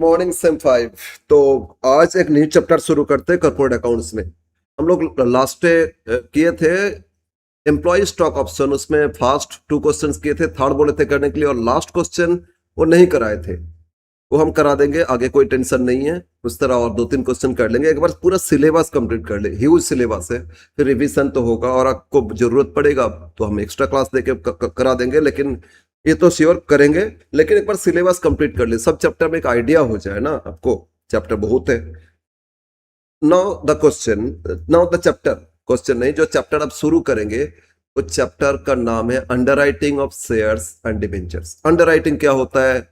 Morning same 5। तो आज एक न्यू चैप्टर शुरू करते हैं कॉर्पोरेट अकाउंट्स में। हम लोग लास्ट किए थे एम्प्लॉय स्टॉक ऑप्शन, उसमें फास्ट 2 क्वेश्चंस किए थे, थर्ड बोले थे करने के लिए, और लास्ट क्वेश्चन वो नहीं कराए थे। वो हम करा देंगे आगे, कोई टेंशन नहीं है। उस तरह और 2-3 क्वेश्चन कर लेंगे, एक बार पूरा सिलेबस कंप्लीट कर ले। ह्यूज सिलेबस है, फिर रिवीजन तो होगा, और आपको जरूरत पड़ेगा तो हम एक्स्ट्रा क्लास देके करा देंगे, लेकिन ये तो श्योर करेंगे। लेकिन एक बार सिलेबस कंप्लीट कर ले, सब चैप्टर में एक आइडिया हो जाए ना आपको। चैप्टर बहुत है। Now the question, now the chapter, question नहीं, जो चैप्टर आप शुरू करेंगे उस चैप्टर का नाम है underwriting of shares and debentures. Underwriting क्या होता है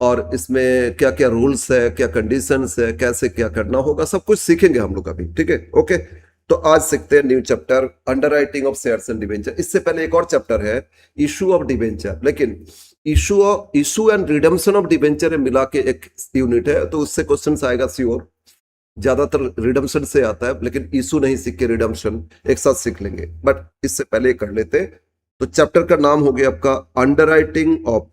और इसमें क्या क्या रूल्स है, क्या कंडीशंस है, कैसे क्या करना होगा, सब कुछ सीखेंगे हम लोग अभी। ठीक है, ओके। तो आज सीखते हैं new chapter underwriting of shares and debenture. इससे पहले एक और चैप्टर है इशू ऑफ डिबेंचर, लेकिन issue and redemption of debenture मिला के एक यूनिट है, तो उससे क्वेश्चन आएगा श्योर। ज्यादातर रिडम्पशन से आता है, लेकिन इशू नहीं सीख के रिडम्पशन एक साथ सीख लेंगे, बट इससे पहले कर लेते। तो चैप्टर का नाम हो गया आपका underwriting of,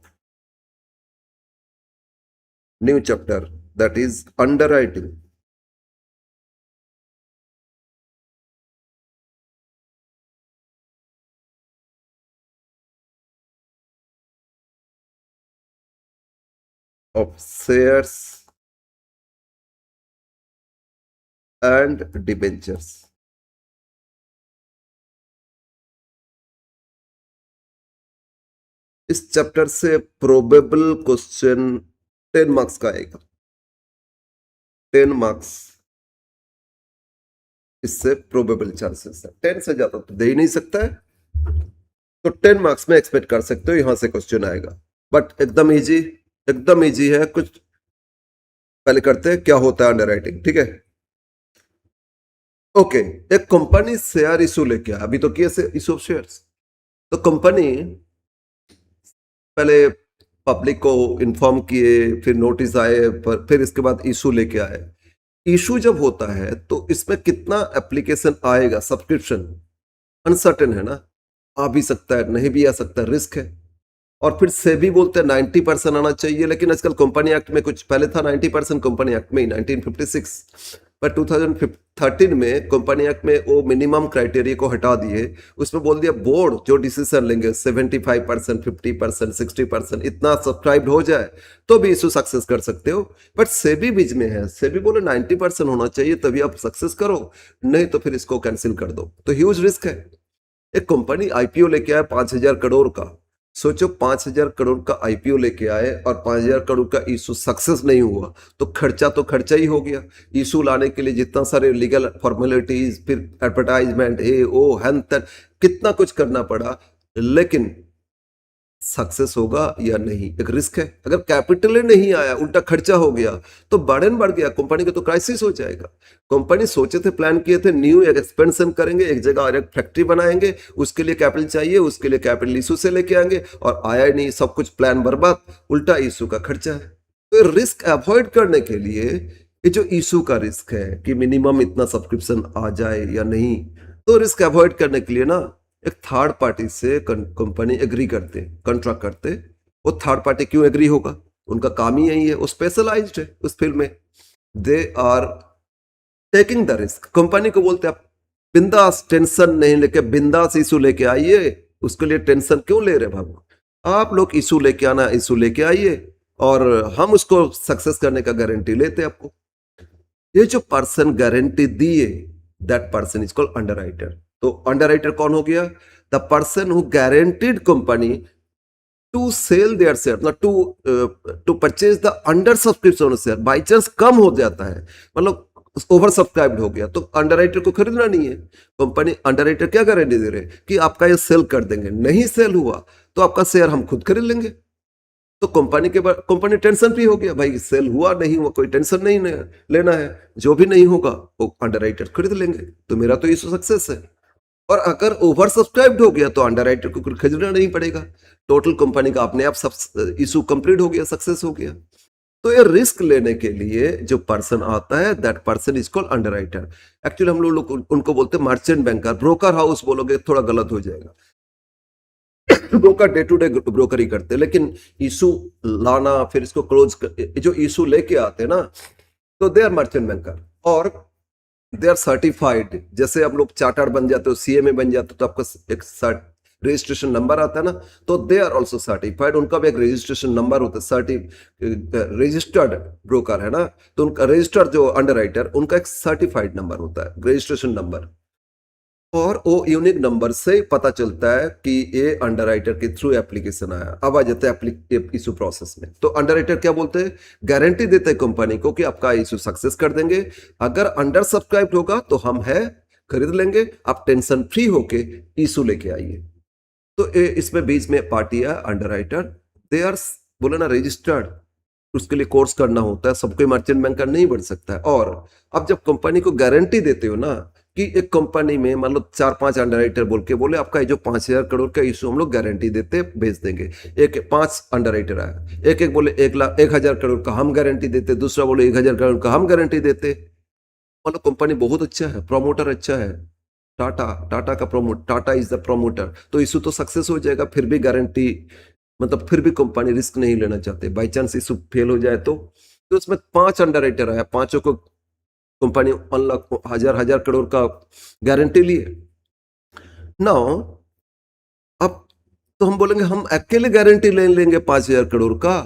new chapter that is underwriting of shares and debentures. इस चैप्टर से प्रोबेबल क्वेश्चन 10 मार्क्स का आएगा। 10 मार्क्स इससे प्रोबेबल चांसेस है, 10 से ज्यादा तो दे ही नहीं सकता है। तो 10 मार्क्स में एक्सपेक्ट कर सकते हो, यहां से क्वेश्चन आएगा। बट एकदम इजी, एकदम इजी है। कुछ पहले करते हैं क्या होता है अंडरराइटिंग, ठीक है। ओके, एक कंपनी शेयर इशू लेके आया, अभी तो किए से इशू ऑफ शेयर्स। तो कंपनी पहले पब्लिक को इन्फॉर्म किए, फिर नोटिस आए, फिर इसके बाद इशू लेके आए। इशू जब होता है तो इसमें कितना एप्लीकेशन आएगा, सब्सक्रिप्शन अनसर्टेन है ना, आ भी सकता है, नहीं भी आ सकता, रिस्क है। और फिर सेबी बोलते हैं 90% आना चाहिए, लेकिन आजकल कंपनी एक्ट में कुछ पहले था 90%, कंपनी एक्ट में ही 1956, पर 2013 में कंपनी एक्ट में वो मिनिमम क्राइटेरिया को हटा दिए। उसमें बोल दिया बोर्ड जो डिसीजन लेंगे 75%, 50%, 60% इतना सब्सक्राइब हो जाए तो भी इशू सक्सेस कर सकते हो। बट सेबी बीच में है, सेबी बोले 90% होना चाहिए तभी आप सक्सेस करो, नहीं तो फिर इसको कैंसिल कर दो। तो ह्यूज रिस्क है। एक कंपनी आईपीओ लेके आया 5,000 करोड़ का। सोचो 5,000 करोड़ का आईपीओ लेके आए और 5,000 करोड़ का इशू सक्सेस नहीं हुआ, तो खर्चा ही हो गया। इशू लाने के लिए जितना सारे लीगल फॉर्मेलिटीज, फिर एडवर्टाइजमेंट, ए ओ हैन तन, कितना कुछ करना पड़ा, लेकिन सक्सेस होगा या नहीं, एक रिस्क है। अगर कैपिटल ही नहीं आया, उल्टा खर्चा हो गया, तो बर्डन बढ़ गया, कंपनी का तो क्राइसिस हो जाएगा। कंपनी सोचे थे, प्लान किए थे, न्यू एक एक्सपेंशन करेंगे, एक जगह और एक फैक्ट्री बनाएंगे, उसके लिए कैपिटल चाहिए, उसके लिए कैपिटल इशू से लेके आएंगे, और आया नहीं, सब कुछ प्लान बर्बाद, उल्टा इशू का खर्चा है। तो रिस्क अवॉइड करने के लिए ये जो इशू का रिस्क है कि मिनिमम इतना सब्सक्रिप्शन आ जाए या नहीं, तो रिस्क अवॉइड करने के लिए ना एक थर्ड पार्टी से कंपनी एग्री करते, कंट्रैक्ट करते। वो थर्ड पार्टी क्यों एग्री होगा, उनका काम ही यही है, वो स्पेशलाइज्ड है उस फील्ड में। They are taking the risk. Company को बोलते आप बिंदास, टेंशन नहीं लेके बिंदास इशू लेके आइए। उसके लिए टेंशन क्यों ले रहे बाबू, आप लोग इशू लेके आना, इशू लेके आइए, और हम उसको सक्सेस करने का गारंटी लेते हैं आपको। ये जो पर्सन गारंटी दिए, that person is called underwriter. तो अंडरराइटर कौन हो गया, the person who guaranteed company to sell their share, मतलब to purchase the under subscription share. By chance कम हो जाता है, मतलब ओवर सब्सक्राइब्ड हो गया, तो अंडरराइटर को खरीदना नहीं है। कंपनी अंडरराइटर क्या गारंटी दे रहे कि आपका ये सेल कर देंगे, नहीं सेल हुआ तो आपका शेयर हम खुद खरीद लेंगे। तो कंपनी टेंशन फ्री हो गया, भाई सेल हुआ नहीं हुआ कोई टेंशन नहीं लेना है, जो भी नहीं होगा वो अंडरराइटर खरीद लेंगे, तो मेरा तो इशू सक्सेस है। और अगर ओवर सब्सक्राइब्ड हो गया तो अंडरराइटर को खरीदना नहीं पड़ेगा, टोटल कंपनी का अपने आप सब इशू कंप्लीट हो गया, सक्सेस हो गया। तो ये रिस्क लेने के लिए जो पर्सन आता है, that person is called underwriter. Actually हम लोग उनको बोलते हैं मर्चेंट बैंकर, ब्रोकर हाउस बोलोगे थोड़ा गलत हो जाएगा। Broker day to day broker ही करते हैं, लेकिन इशू लाना फिर इसको क्लोज जो इशू लेके आते हैं ना, तो दे आर मर्चेंट बैंकर और दे आर सर्टिफाइड। जैसे आप लोग चार्टर्ड बन जाते हो, सीए में बन जाते हो, तो आपका एक रजिस्ट्रेशन नंबर आता है ना, तो दे आर ऑल्सो सर्टिफाइड। उनका भी एक रजिस्ट्रेशन नंबर होता है, रजिस्टर्ड ब्रोकर है ना, तो उनका रजिस्टर्ड जो अंडर राइटर, उनका एक सर्टिफाइड नंबर होता है, रजिस्ट्रेशन नंबर। और वो यूनिक नंबर से पता चलता है कि ये अंडरराइटर के थ्रू एप्लीकेशन आया। अब आ जाता है इशू प्रोसेस में। तो अंडरराइटर क्या बोलते हैं, गारंटी देते हैं कंपनी को कि आपका इशू सक्सेस कर देंगे। अगर अंडर सब्सक्राइब होगा तो हम है खरीद लेंगे, आप टेंशन फ्री होके इशू लेके आइए। तो इसमें बीच में पार्टी है अंडरराइटर, दे आर बोले ना रजिस्टर्ड, उसके लिए कोर्स करना होता है, सबको मर्चेंट बैंकर नहीं बन सकता है। और अब जब कंपनी को गारंटी देते हो ना कि एक कंपनी में मान लो 4-5 अंडरराइटर बोल के बोले आपका ये जो 5,000 करोड़ का इशू हम लोग गारंटी देते भेज देंगे। एक 5 अंडरराइटर आया, एक एक बोले 1,00,000 करोड़ का हम गारंटी देते, दूसरा बोले 1,000 करोड़ का हम गारंटी देते। मतलब कंपनी बहुत अच्छा है, प्रोमोटर अच्छा है, टाटा टाटा का promote Tata is the promoter, तो इशू तो सक्सेस हो जाएगा। फिर भी गारंटी मतलब फिर भी कंपनी रिस्क नहीं लेना चाहते, बाई चांस इशू फेल हो जाए तो उसमें 5 अंडरराइटर आया, पांचों को कंपनी 1,00,000 हजार करोड़ का गारंटी लिए। नाउ अब तो हम बोलेंगे हम अकेले गारंटी ले लेंगे 5,000 करोड़ का,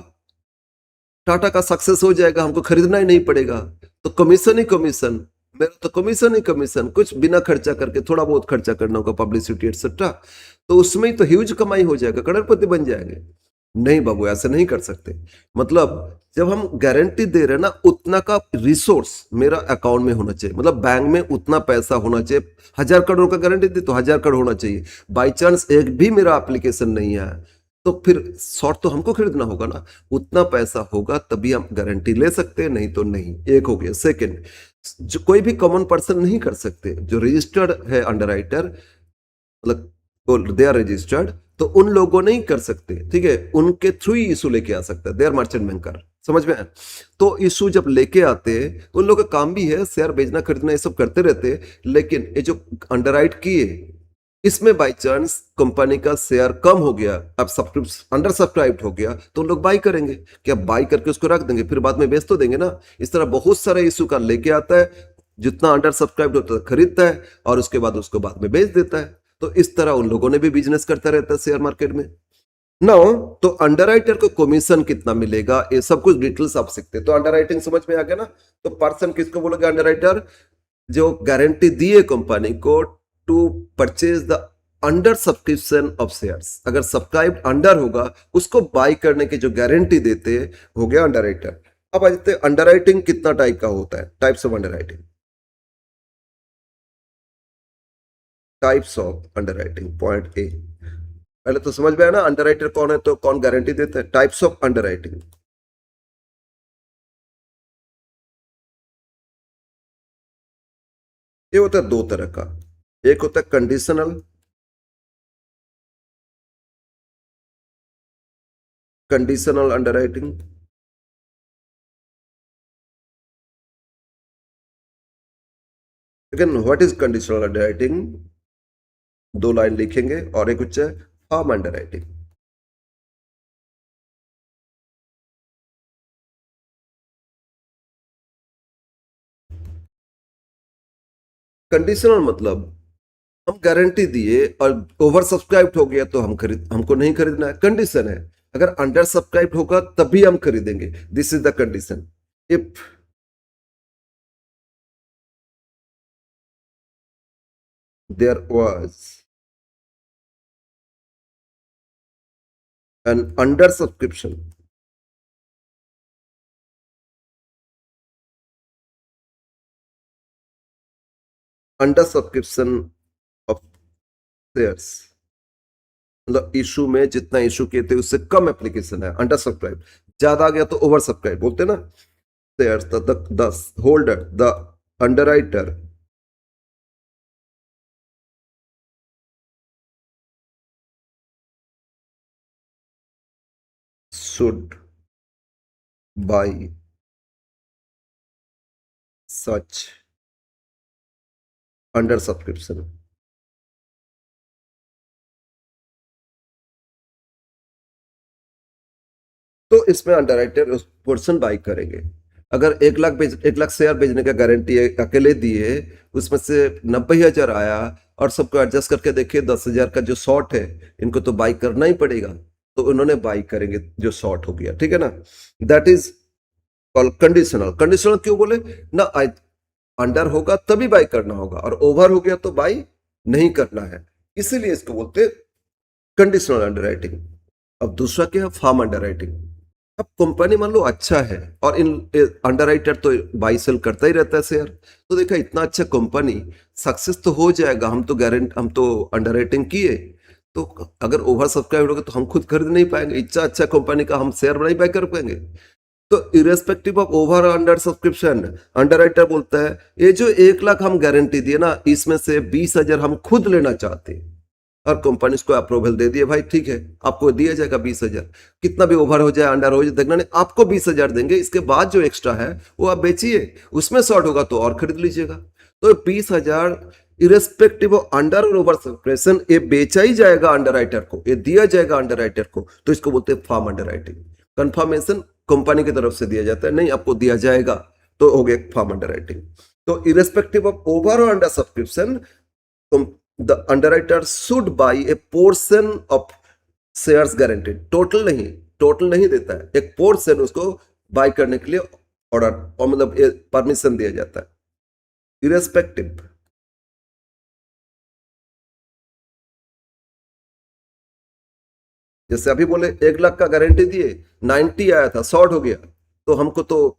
टाटा का सक्सेस हो जाएगा, हमको खरीदना ही नहीं पड़ेगा। तो कमीशन ही कमीशन, मेरा तो कमीशन ही कमीशन, कुछ बिना खर्चा करके थोड़ा बहुत खर्चा करना होगा, पब्लिसिटी एक्सेट्रा, तो उसमें ही तो ह्यूज कमाई हो जाएगा, करोड़पति बन जाएंगे। नहीं बाबू, ऐसे नहीं कर सकते। मतलब जब हम गारंटी दे रहे हैं ना, उतना का रिसोर्स मेरा अकाउंट में होना चाहिए, मतलब बैंक में उतना पैसा होना चाहिए। 1,000 करोड़ का गारंटी दी तो 1,000 करोड़ होना चाहिए। बाई चांस एक भी मेरा एप्लीकेशन नहीं है तो फिर शॉर्ट तो हमको खरीदना होगा ना, उतना पैसा होगा तभी हम गारंटी ले सकते हैं, नहीं तो नहीं। एक हो गया। सेकंड, जो कोई भी कॉमन पर्सन नहीं कर सकते, जो रजिस्टर्ड है अंडरराइटर, मतलब दे आर रजिस्टर्ड, तो उन लोगों नहीं कर सकते, ठीक है, उनके थ्रू ही इशू लेके आ सकता है, दे आर मर्चेंट बैंकर। समझ में? तो इशू जब लेके आते तो उन लोगों का काम भी है शेयर बेचना खरीदना, ये सब करते रहते, लेकिन ये जो अंडरराइट किए, इसमें बाई चांस कंपनी का शेयर कम हो गया, अब सब्सक्रिप्शन अंडर सब्सक्राइब हो गया, तो लोग बाई करेंगे, क्या बाई करके उसको रख देंगे, फिर बाद में बेच तो देंगे ना। इस तरह बहुत सारे इशू का लेके आता है, जितना अंडर सब्सक्राइब होता है खरीदता है और उसके बाद उसको बाद में बेच देता है। तो इस तरह उन लोगों ने भी बिजनेस करता रहता है शेयर मार्केट में। नाउ तो अंडरराइटर को कमीशन कितना मिलेगा, ये सब कुछ डिटेल्स आप सीखते हैं। तो अंडरराइटिंग समझ में आ गया ना। तो पर्सन किसको बोलोगे अंडरराइटर, जो गारंटी दिए कंपनी को to purchase the under subscription of shares, अगर सब्सक्राइब अंडर होगा उसको बाय करने की जो गारंटी देते हो गया अंडरराइटर। अब आ जाते हैं अंडरराइटिंग कितना टाइप का होता है, types of underwriting. Types of underwriting, point A. पहले तो समझ में आया ना अंडरराइटर कौन है, तो कौन गारंटी देता है। टाइप्स ऑफ अंडरराइटिंग, ये होता है दो तरह का। एक होता है कंडीशनल, कंडीशनल अंडरराइटिंग। लेकिन व्हाट इज कंडीशनल अंडरराइटिंग, दो लाइन लिखेंगे, और एक कुछ है फर्म अंडरराइटिंग। कंडीशनल मतलब हम गारंटी दिए और ओवर सब्सक्राइब हो गया तो हमको नहीं खरीदना है, कंडीशन है। अगर अंडर सब्सक्राइब होगा तभी हम खरीदेंगे, this is the condition. If there was an under subscription, under subscription of shares, मतलब इशू में जितना इशू किए थे उससे कम एप्लीकेशन है, अंडर सब्सक्राइब। ज्यादा आ गया तो ओवर सब्सक्राइब बोलते ना। Shares the holder, the underwriter should buy such under subscription. तो इसमें अंडरराइटर उस पोर्शन बाई करेंगे। अगर 1 लाख शेयर बेचने का गारंटी अकेले दिए, उसमें से 90,000 आया और सबको एडजस्ट करके देखिए 10,000 का जो शॉर्ट है, इनको तो बाई करना ही पड़ेगा, तो उन्होंने बाई करेंगे जो शॉर्ट हो गया, ठीक है ना। That is called conditional. Conditional क्यों बोले ना, अंडर होगा तभी बाई करना होगा और ओवर हो गया तो बाई नहीं करना है, इसीलिए इसको बोलते कंडीशनल अंडरराइटिंग। अब दूसरा क्या है, फार्म अंडरराइटिंग। अब कंपनी मान लो अच्छा है और इन अंडरराइटर तो बाई सेल करता ही रहता है शेयर, तो देखा इतना अच्छा कंपनी सक्सेस तो हो जाएगा, हम तो अंडरराइटिंग किए, तो अगर ओवर सब्सक्राइब होगा तो हम खुद खरीद नहीं पाएंगे, इतना अच्छा कंपनी का हम शेयर नहीं बाय कर पाएंगे। तो irrespective of over under subscription, underwriter बोलता है ये जो 1 लाख हम गारंटी दिए ना, इसमें से 20,000 हम खुद लेना चाहते हैं, और कंपनी इसको अप्रूवल दे दिए, भाई ठीक है आपको दिया जाएगा 20,000, कितना भी ओवर हो जाए अंडर हो जाए, देखना नहीं आपको 20,000 देंगे, इसके बाद जो एक्स्ट्रा है वो आप बेचिए, उसमें शॉर्ट होगा तो और खरीद लीजिएगा। तो 20,000 इरेस्पेक्टिव ऑफ अंडर और ओवर सब्सक्रिप्शन, ये बेचा ही जाएगा अंडरराइटर को, ये दिया जाएगा अंडरराइटर को, तो इसको बोलते हैं फार्म अंडरराइटिंग। कंफर्मेशन कंपनी की तरफ से दिया जाता है, नहीं आपको दिया जाएगा, तो हो गया फार्म अंडरराइटिंग। तो इरेस्पेक्टिव ऑफ ओवर और under subscription, the underwriter should buy a portion of shares guaranteed, total नहीं देता है, एक पोर्शन उसको बाय करने के लिए ऑर्डर और मतलब परमिशन दिया जाता है। इरेस्पेक्टिव, जैसे अभी बोले 1 लाख का गारंटी दिए, 90 आया था, शॉर्ट हो गया, तो हमको तो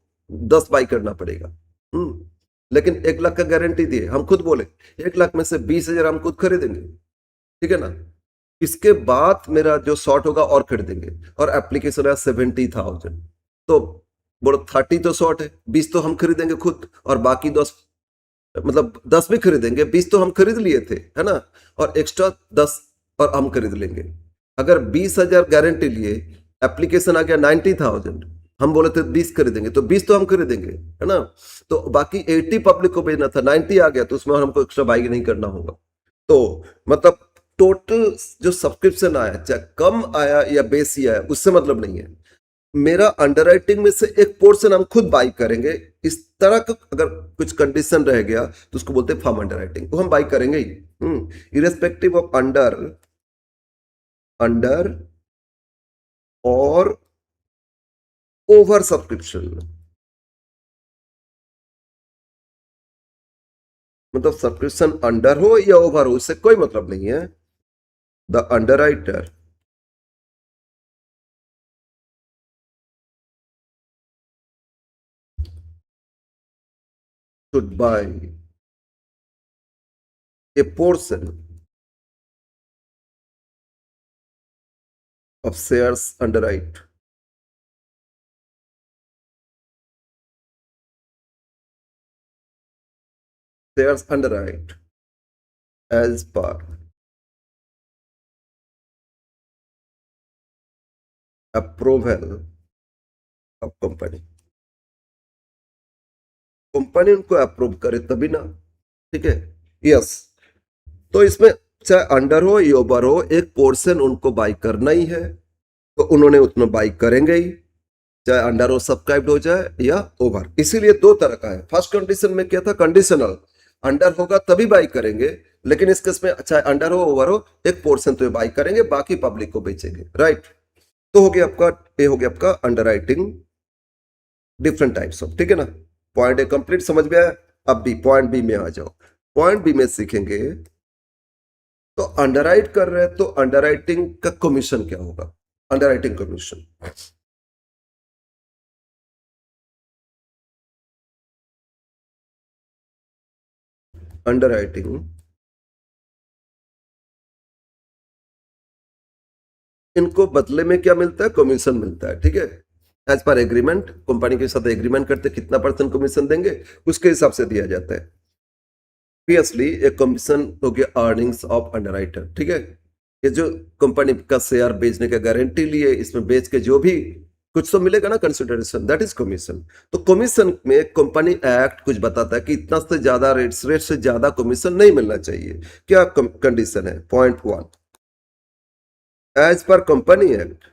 10 बाई करना पड़ेगा। लेकिन 1 लाख का गारंटी दिए, हम खुद बोले 1 लाख में से 20,000 हम खुद खरीदेंगे, ठीक है ना, इसके बाद मेरा जो शॉर्ट होगा और खरीदेंगे, और एप्लीकेशन है 70,000, तो बोलो 30 तो शॉर्ट है, 20 तो हम खरीदेंगे खुद, और बाकी 10, मतलब 10 भी खरीदेंगे, 20 तो हम खरीद लिए थे, है ना, और एक्स्ट्रा 10 और हम खरीद लेंगे। अगर 20,000 गारंटी लिए, एप्लीकेशन आ गया 90,000, हम बोले थे 20 खरीदेंगे, तो 20 तो हम खरीदेंगे, है ना, तो बाकी 80 पब्लिक को भेजना था, 90 आ गया, तो उसमें हमको एक्स्ट्रा बाई नहीं करना होगा। तो मतलब टोटल जो सब्सक्रिप्शन आया, चाहे कम आया या बेसी आया, उससे मतलब नहीं है, मेरा अंडरराइटिंग में से एक पोर्शन हम खुद बाई करेंगे, इस तरह का अगर कुछ कंडीशन रह गया तो उसको बोलते हैं फार्म अंडरराइटिंग, तो हम बाई करेंगे ही, इरेस्पेक्टिव ऑफ अंडर और ओवर सब्सक्रिप्शन, मतलब सब्सक्रिप्शन अंडर हो या ओवर हो, उससे कोई मतलब नहीं है। The underwriter should buy a portion of shares underwrite as per approval of company, company उनको अप्रूव करे तभी ना, ठीक है, यस। तो इसमें चाहे अंडर हो या ओवर हो, एक पोर्शन उनको बाई करना ही है, तो उन्होंने उतना बाई करेंगे ही, चाहे अंडर हो सब्सक्राइब्ड हो जाए या ओवर। इसीलिए दो तरह का है। फर्स्ट कंडीशन में क्या था, कंडीशनल, अंडर होगा तभी बाई करेंगे, लेकिन इस केस में चाहे अंडर हो ओवर हो, एक पोर्शन तो बाई करेंगे, बाकी पब्लिक को बेचेंगे, राइट। तो हो गया आपका, ये हो गया आपका अंडरराइटिंग डिफरेंट टाइप्स ऑफ, ठीक है ना। पॉइंट ए कंप्लीट समझ में आया। अब बी, पॉइंट बी में आ जाओ। पॉइंट बी में सीखेंगे, तो अंडरराइट कर रहे हैं तो अंडरराइटिंग का कमीशन क्या होगा, अंडरराइटिंग कमीशन। अंडरराइटिंग, इनको बदले में क्या मिलता है, कमीशन मिलता है, ठीक है। एज पर एग्रीमेंट, कंपनी के साथ एग्रीमेंट करते कितना % कमीशन देंगे, उसके हिसाब से दिया जाता है। ऑब्वियसली एक कमीशन हो गया अर्निंग्स ऑफ अंडरराइटर, ठीक है। ये जो कंपनी का शेयर बेचने का गारंटी लिए, इसमें बेच के जो भी कुछ तो मिलेगा ना कंसिडरेशन, दैट इज कमीशन। तो कमीशन में कंपनी एक्ट कुछ बताता है कि इतना से ज्यादा रेट से ज्यादा कमीशन नहीं मिलना चाहिए। क्या कंडीशन है, point 1, as per company act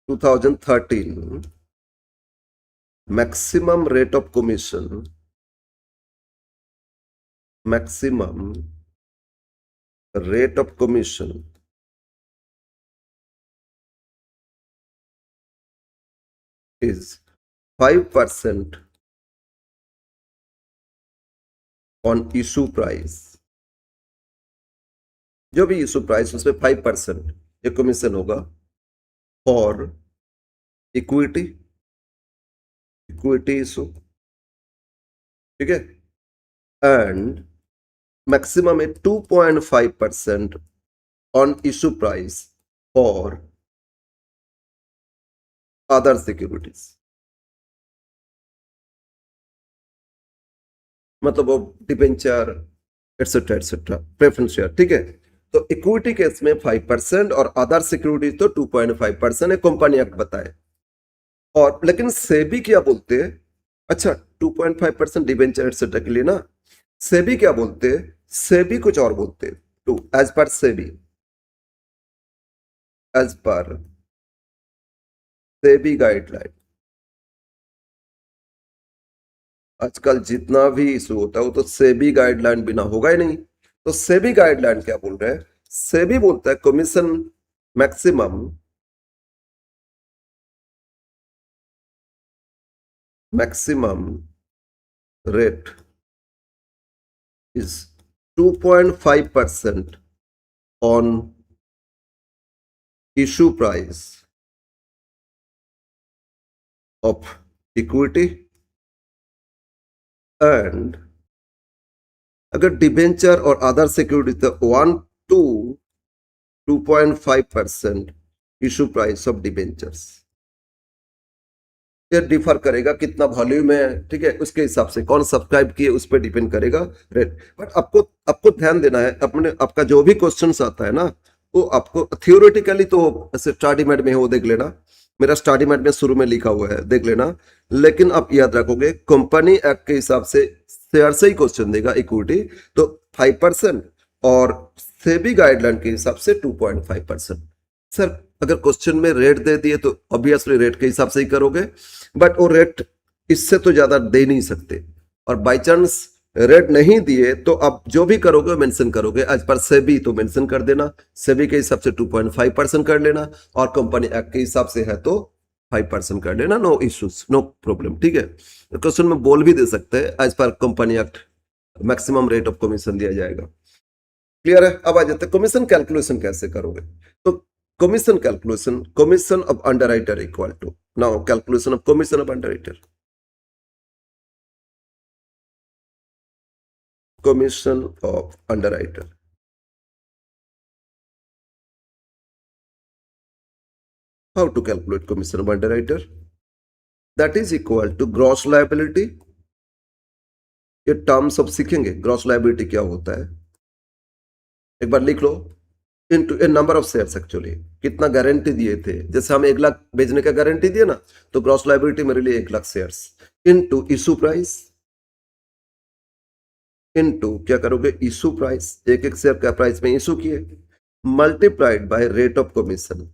2013 maximum rate of commission is 5% on issue price. जो भी इशू प्राइस उसमें 5% ये कमीशन होगा फॉर इक्विटी इशू, ठीक है, एंड मैक्सिमम है 2.5% on issue price for other securities. मतलब वो debenture etcetera etcetera preference share, ठीक है। तो इक्विटी केस में 5% और अदर सिक्योरिटीज तो 2.5% है, कंपनी एक्ट बताए। और लेकिन सेबी क्या बोलते हैं, अच्छा 2.5% डिबेंचर एटसेट्रा के लिए ना, सेबी क्या बोलते हैं, सेबी कुछ और बोलते हैं। To as per SEBI guideline, आजकल जितना भी इशू होता है वो तो सेबी गाइडलाइन बिना होगा ही नहीं। तो सेबी गाइडलाइन क्या बोल रहे हैं, सेबी बोलता है commission maximum rate is 2.5% on issue price of equity, and अगर डिबेंचर और अदर सिक्योरिटी तो 1 to 2.5% issue price of debentures. ये डिफर करेगा कितना वॉल्यूम है, ठीक है, उसके हिसाब से कौन सब्सक्राइब किए उस पर डिपेंड करेगा रेट। बट आपको ध्यान देना है, अपने आपका जो भी क्वेश्चन आता है ना वो आपको थियोरेटिकली तो ऐसे स्टडी मैट में है वो देख लेना, मेरा स्टडी मैट में शुरू में लिखा हुआ है देख लेना, लेकिन आप याद रखोगे कंपनी एक्ट के हिसाब से शेयर से ही क्वेश्चन देगा इक्विटी तो 5% और सेबी गाइडलाइन के हिसाब से 2.5%। सर अगर क्वेश्चन में रेट दे दिए तो ऑब्वियसली रेट के हिसाब से ही करोगे, बट वो रेट इससे तो ज्यादा दे नहीं सकते, और बाय चांस रेट नहीं दिए तो आप जो भी करोगे मेंशन करोगे एज पर सेबी तो मेंशन कर देना, सेबी के हिसाब से 2.5% कर लेना, और कंपनी एक्ट के हिसाब से है तो 5% कर लेना, नो इश्यूज नो प्रॉब्लम, ठीक है। तो क्वेश्चन में बोल भी दे सकते हैं as per company act maximum rate of commission दिया जाएगा। क्लियर है। अब आ जाते हैं कमीशन कैलकुलेशन कैसे करोगे। तो commission calculation, commission of underwriter equal to, now calculation of commission of underwriter, commission of underwriter, how to calculate commission of underwriter, that is equal to gross liability। ये terms अब सीखेंगे gross liability क्या होता है, एक बार लिख लो, into a number of shares, actually कितना गारंटी दिए थे, जैसे हम 1 लाख बेचने का गारंटी दिए ना, तो ग्रॉस लायबिलिटी मेरे लिए 1 lakh shares into issue price, into क्या करोगे इशू प्राइस, एक शेयर का प्राइस में इशू किए, multiplied by rate of commission,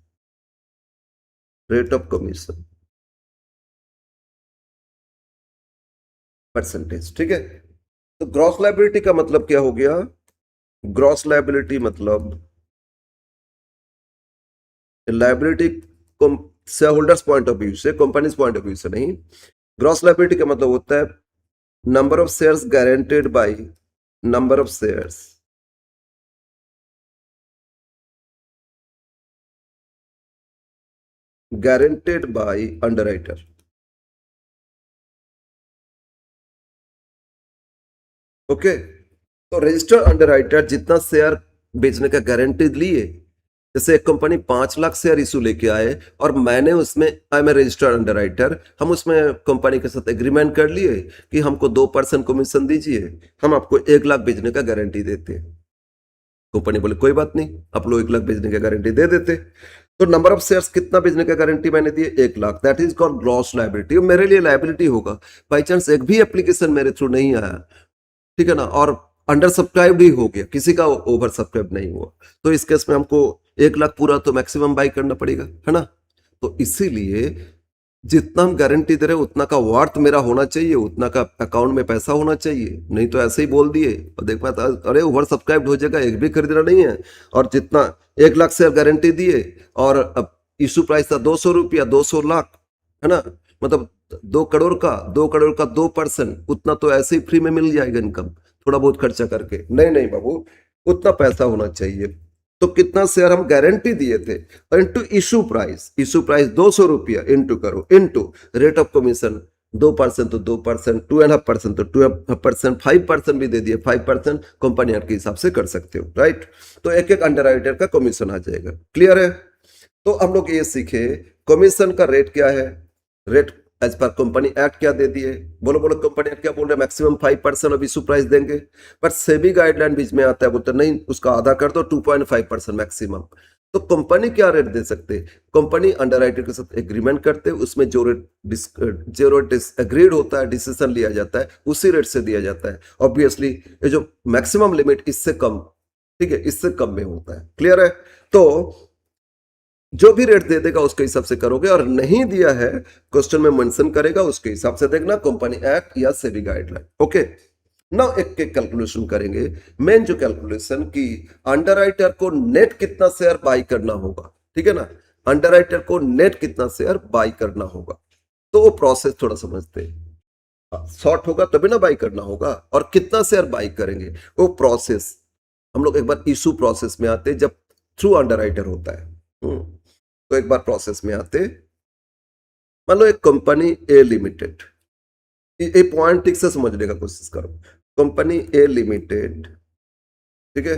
percentage, ठीक है। तो ग्रॉस लायबिलिटी का मतलब क्या हो गया, ग्रॉस लायबिलिटी मतलब liability share holders point of view से, कंपनीज पॉइंट ऑफ व्यू से नहीं। ग्रॉस लायबिलिटी का मतलब होता है number of shares guaranteed by number of shares guaranteed by underwriter। Okay, तो रजिस्टर्ड अंडरराइटर जितना शेयर बेचने का गारंटी लिए, जैसे एक कंपनी 5 लाख शेयर इशू लेके आए और मैंने उसमें, आई एम रजिस्टर्ड अंडरराइटर, हम उसमें कंपनी के साथ एग्रीमेंट कर लिए कि हमको 2% कमीशन दीजिए, हम आपको 1 लाख बेचने का गारंटी देते हैं। कंपनी बोले कोई बात नहीं, आप लोग 1 लाख बेचने का गारंटी दे देते। तो नंबर ऑफ शेयर्स कितना बेचने का गारंटी मैंने दिए, 1 lakh, that is called gross liability. मेरे लिए लायबिलिटी होगा, बाई चांस एक भी एप्लीकेशन मेरे थ्रू नहीं आया, ठीक है ना, और अंडर सब्सक्राइब भी हो गया, किसी का ओवर सब्सक्राइब नहीं हुआ, तो इस केस में हमको 1 लाख पूरा तो मैक्सिमम बाई करना पड़ेगा, है ना। तो इसीलिए जितना हम गारंटी दे रहे हैं उतना का वर्थ मेरा होना चाहिए, उतना का अकाउंट में पैसा होना चाहिए। नहीं तो ऐसे ही बोल दिए और देख पाता अरे ओवर सब्सक्राइब हो जाएगा, एक भी खरीदना नहीं है। और जितना 1 लाख शेयर गारंटी दिए और अब इशू प्राइस था 200 रुपया, 200 लाख, है ना, मतलब 2 करोड़ का, 2 करोड़ का 2%, उतना तो ऐसे ही फ्री में मिल जाएगा इनकम, थोड़ा बहुत खर्चा करके। नहीं नहीं बाबू, उतना पैसा होना चाहिए। तो कितना शेयर हम गारंटी दिए थे, इंटू इशू प्राइस 200 रुपया, इंटू करो, इंटू रेट ऑफ कमीशन 2% तो 2%, 2.5% तो 2.5%, 5% भी दे दिए, 5% कंपनी एक्ट के हिसाब से कर सकते हो, राइट। तो एक एक अंडरराइटर का कमीशन आ जाएगा। क्लियर है? तो हम लोग ये सीखे कमीशन का रेट क्या है, rate as per company act क्या दे दिए। बोलो बोलो, कंपनी एक्ट क्या बोल रहे हैं, मैक्सिमम 5% ऑफ इशू प्राइस देंगे। पर सेबी गाइडलाइन बीच में आता है, बोलते नहीं उसका आधा कर दो, 2.5% मैक्सिमम। तो कंपनी क्या रेट दे सकते, कंपनी अंडरराइटर के साथ एग्रीमेंट करते हैं, उसमें जो रेट एग्रीड होता है, डिसीजन लिया जाता है, उसी रेट से दिया जाता है। ऑब्वियसली ये जो मैक्सिमम लिमिट इससे कम, ठीक है, इससे कम में होता है। क्लियर है? तो जो भी रेट दे देगा उसके हिसाब से करोगे, और नहीं दिया है क्वेश्चन में मेंशन करेगा, उसके हिसाब से देखना, कंपनी एक्ट या सेबी गाइडलाइन। ओके, नाउ एक एक कैलकुलेशन करेंगे। मेन जो कैलकुलेशन की अंडरराइटर को नेट कितना शेयर बाई करना होगा, ठीक है ना, अंडरराइटर को नेट कितना शेयर बाई करना होगा। तो वो प्रोसेस थोड़ा समझते हैं। शॉर्ट होगा तभी ना बाई करना होगा, और कितना शेयर बाई करेंगे वो प्रोसेस हम लोग एक बार इशू प्रोसेस में आते, जब थ्रू अंडरराइटर होता है। तो एक बार प्रोसेस में आते, मान लो एक कंपनी ए लिमिटेड, ये पॉइंट ठीक से समझने का कोशिश करो। कंपनी ए लिमिटेड, ठीक है,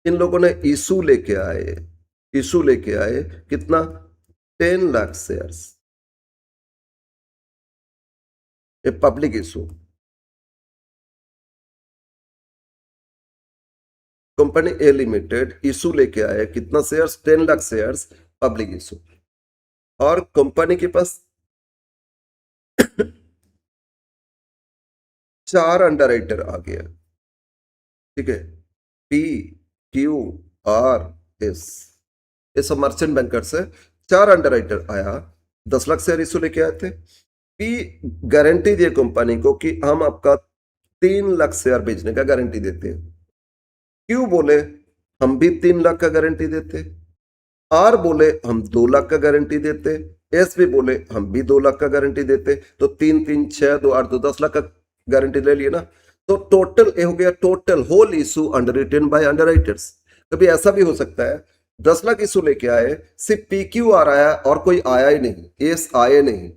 इन लोगों ने इशू लेके आए, इशू लेके आए कितना, 10 लाख शेयर्स, ये पब्लिक इशू। कंपनी ए लिमिटेड इशू लेके आए कितना shares, 10 lakh shares, public issue. और कंपनी के पास 4 अंडरराइटर आ गया, ठीक है, पी क्यू आर एस, ये सब मर्चेंट बैंकर से 4 अंडरराइटर आया, 10 लाख शेयर इशू लेके आए थे। पी गारंटी दिए कंपनी को कि हम आपका 3 लाख शेयर बेचने का गारंटी देते हैं। क्यू बोले हम भी 3 लाख का गारंटी देते। आर बोले हम 2 लाख का गारंटी देते। एस भी बोले हम भी 2 लाख का गारंटी देते। तो 3 3 6 2 8 2 10 लाख का गारंटी ले लिए ना। तो टोटल ये हो गया, total whole issue underwritten by underwriters. कभी ऐसा भी हो सकता है 10 लाख इशू लेके आए, सिर्फ पी क्यू आर आया और कोई आया ही नहीं, एस आए नहीं,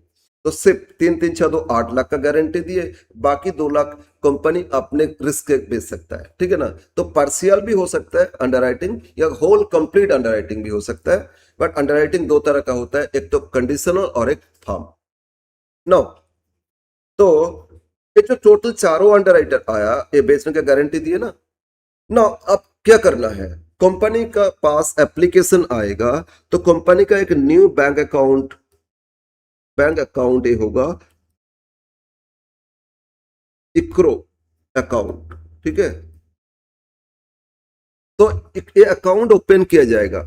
तो सिर्फ 3 3 6 2 8 लाख का गारंटी दिए, बाकी 2 लाख कंपनी अपने रिस्क बेच सकता है, ठीक है ना। तो पार्शियल भी हो सकता है अंडरराइटिंग, या होल कंप्लीट अंडरराइटिंग भी हो सकता है। बट अंडरराइटिंग 2 तरह का होता है, एक तो कंडीशनल और एक फॉर्म। नो, तो ये जो टोटल चारों अंडरराइटर आया, ये बेचने का गारंटी दिए ना। नो, अब क्या करना है, कंपनी का पास एप्लीकेशन आएगा, तो कंपनी का एक न्यू बैंक अकाउंट ये होगा इक्रो अकाउंट, ठीक है। तो ये अकाउंट ओपन किया जाएगा,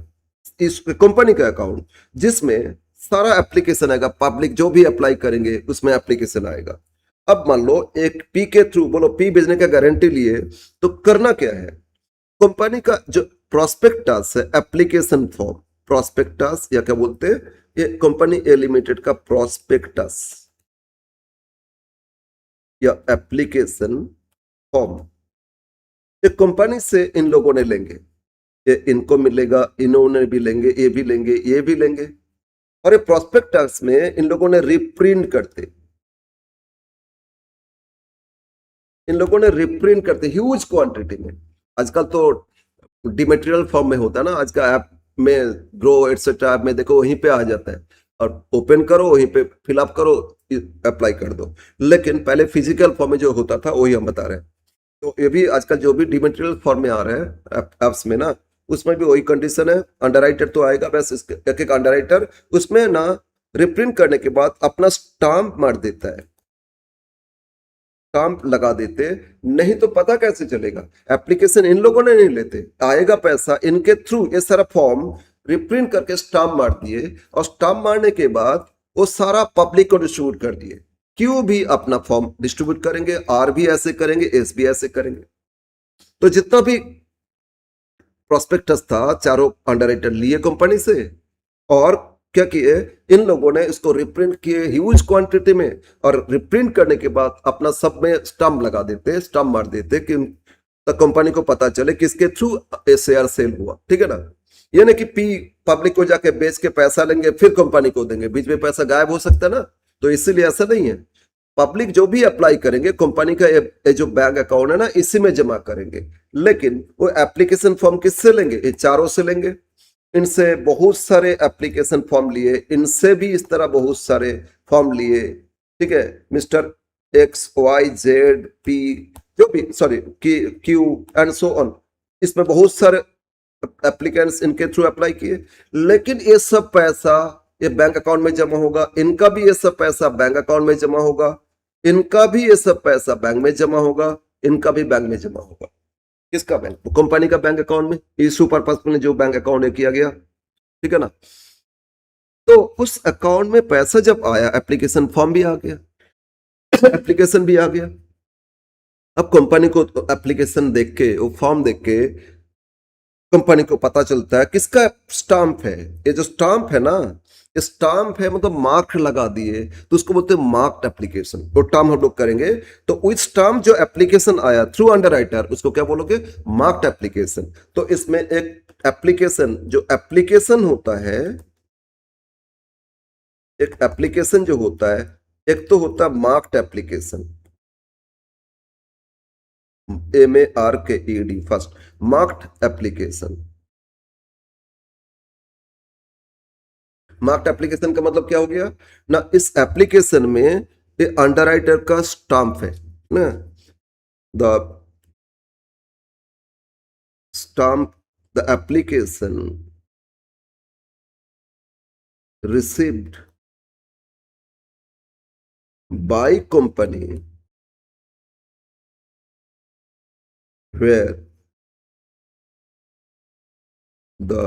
इस कंपनी का अकाउंट, जिसमें सारा एप्लीकेशन आएगा, पब्लिक जो भी अप्लाई करेंगे उसमें एप्लीकेशन आएगा। अब मान लो एक पी के थ्रू, बोलो पी भेजने का गारंटी लिए, तो करना क्या है, कंपनी का जो प्रोस्पेक्टस है, एप्लीकेशन फॉर्म, प्रोस्पेक्टस या क्या बोलते हैं, ये कंपनी ए लिमिटेड का प्रोस्पेक्टस या एप्लीकेशन फॉर्म, ये कंपनी से इन लोगों ने लेंगे, ये इनको मिलेगा, इन्होंने भी लेंगे, ये भी लेंगे, ये भी लेंगे। और ये प्रोस्पेक्टस में इन लोगों ने रिप्रिंट करते, इन लोगों ने रिप्रिंट करते ह्यूज क्वांटिटी में। आजकल तो डिमेटेरियल फॉर्म में होता है ना, आज का ऐप में ग्रो एटसेट्रा ऐप में देखो वहीं पे आ जाता है, और ओपन करो वहीं पे फिलअप करो, अप्लाई कर दो। लेकिन पहले फिजिकल फॉर्म में जो होता था वही हम बता रहे हैं। तो ये भी आजकल जो भी डिमेटेरियल फॉर्म में आ रहे हैं एप्स में ना, उसमें भी वही कंडीशन है, अंडरराइटर तो आएगा, बस एक एक अंडरराइटर उसमें ना रिप्रिंट करने के बाद अपना स्टाम्प मार देता है, स्टाम्प लगा देते। नहीं तो पता कैसे चलेगा, एप्लीकेशन इन लोगों ने नहीं लेते, आएगा पैसा इनके थ्रू, ये सारा फॉर्म रिप्रिंट करके स्टाम्प मार दिए, और स्टाम्प मारने के बाद वो सारा पब्लिक को डिस्ट्रीब्यूट कर दिए। क्यू भी अपना फॉर्म डिस्ट्रीब्यूट करेंगे, आर भी ऐसे करेंगे, एस भी ऐसे करेंगे। तो जितना भी प्रोस्पेक्टस था चारों अंडरराइटर लिए कंपनी से, और क्या किए इन लोगों ने, इसको रिप्रिंट किए ह्यूज क्वांटिटी में, और रिप्रिंट करने के बाद अपना सब में स्टम्प लगा देते, स्टम्प मार देते कि तो कंपनी को पता चले किसके थ्रू शेयर सेल हुआ। ठीक है ना, ये नहीं कि पब्लिक को जाके बेच के पैसा लेंगे फिर कंपनी को देंगे, बीच में पैसा गायब हो सकता है ना, तो इसीलिए ऐसा नहीं है। पब्लिक जो भी अप्लाई करेंगे कंपनी का ये जो बैंक अकाउंट है ना, इसी में जमा करेंगे। लेकिन वो एप्लीकेशन फॉर्म किससे लेंगे? ये चारों से लेंगे। इनसे बहुत सारे एप्लीकेशन फॉर्म लिए, इनसे भी इस तरह बहुत सारे फॉर्म लिए। ठीक है, mister X Y Z P जो भी, sorry Q and so on, इसमें बहुत सारे एप्लीकेंट्स इनके थ्रू अप्लाई किए। लेकिन ये सब पैसा ये बैंक अकाउंट में जमा होगा, इनका भी ये सब पैसा बैंक अकाउंट में जमा होगा, इनका भी ये सब पैसा बैंक में जमा होगा, इनका भी बैंक में जमा होगा। किसका बैंक? तो कंपनी का बैंक अकाउंट में, इशू पर्पस में जो बैंक अकाउंट किया गया। ठीक है ना, तो उस अकाउंट में पैसा जब आया, एप्लीकेशन फॉर्म भी आ गया, एप्लीकेशन भी आ गया। अब कंपनी को एप्लीकेशन देख के, वो फॉर्म देख के कंपनी को पता चलता है किसका स्टाम्प है। ये जो स्टाम्प है ना, ये स्टाम्प है मतलब मार्क लगा दिए, तो उसको बोलते हैं मार्क्ड एप्लीकेशन। वो टर्म हम लोग करेंगे, तो विथ स्टाम्प जो एप्लीकेशन आया थ्रू अंडरराइटर, उसको क्या बोलोगे? Marked application. तो इसमें एक एप्लीकेशन, जो एप्लीकेशन होता है, एक एप्लीकेशन जो होता है, एक तो होता है marked application, MARKED, first marked application. Marked application का मतलब क्या हो गया ना, इस एप्लीकेशन में ये अंडरराइटर का स्टाम्प है ना, the stamp, the application received by company where the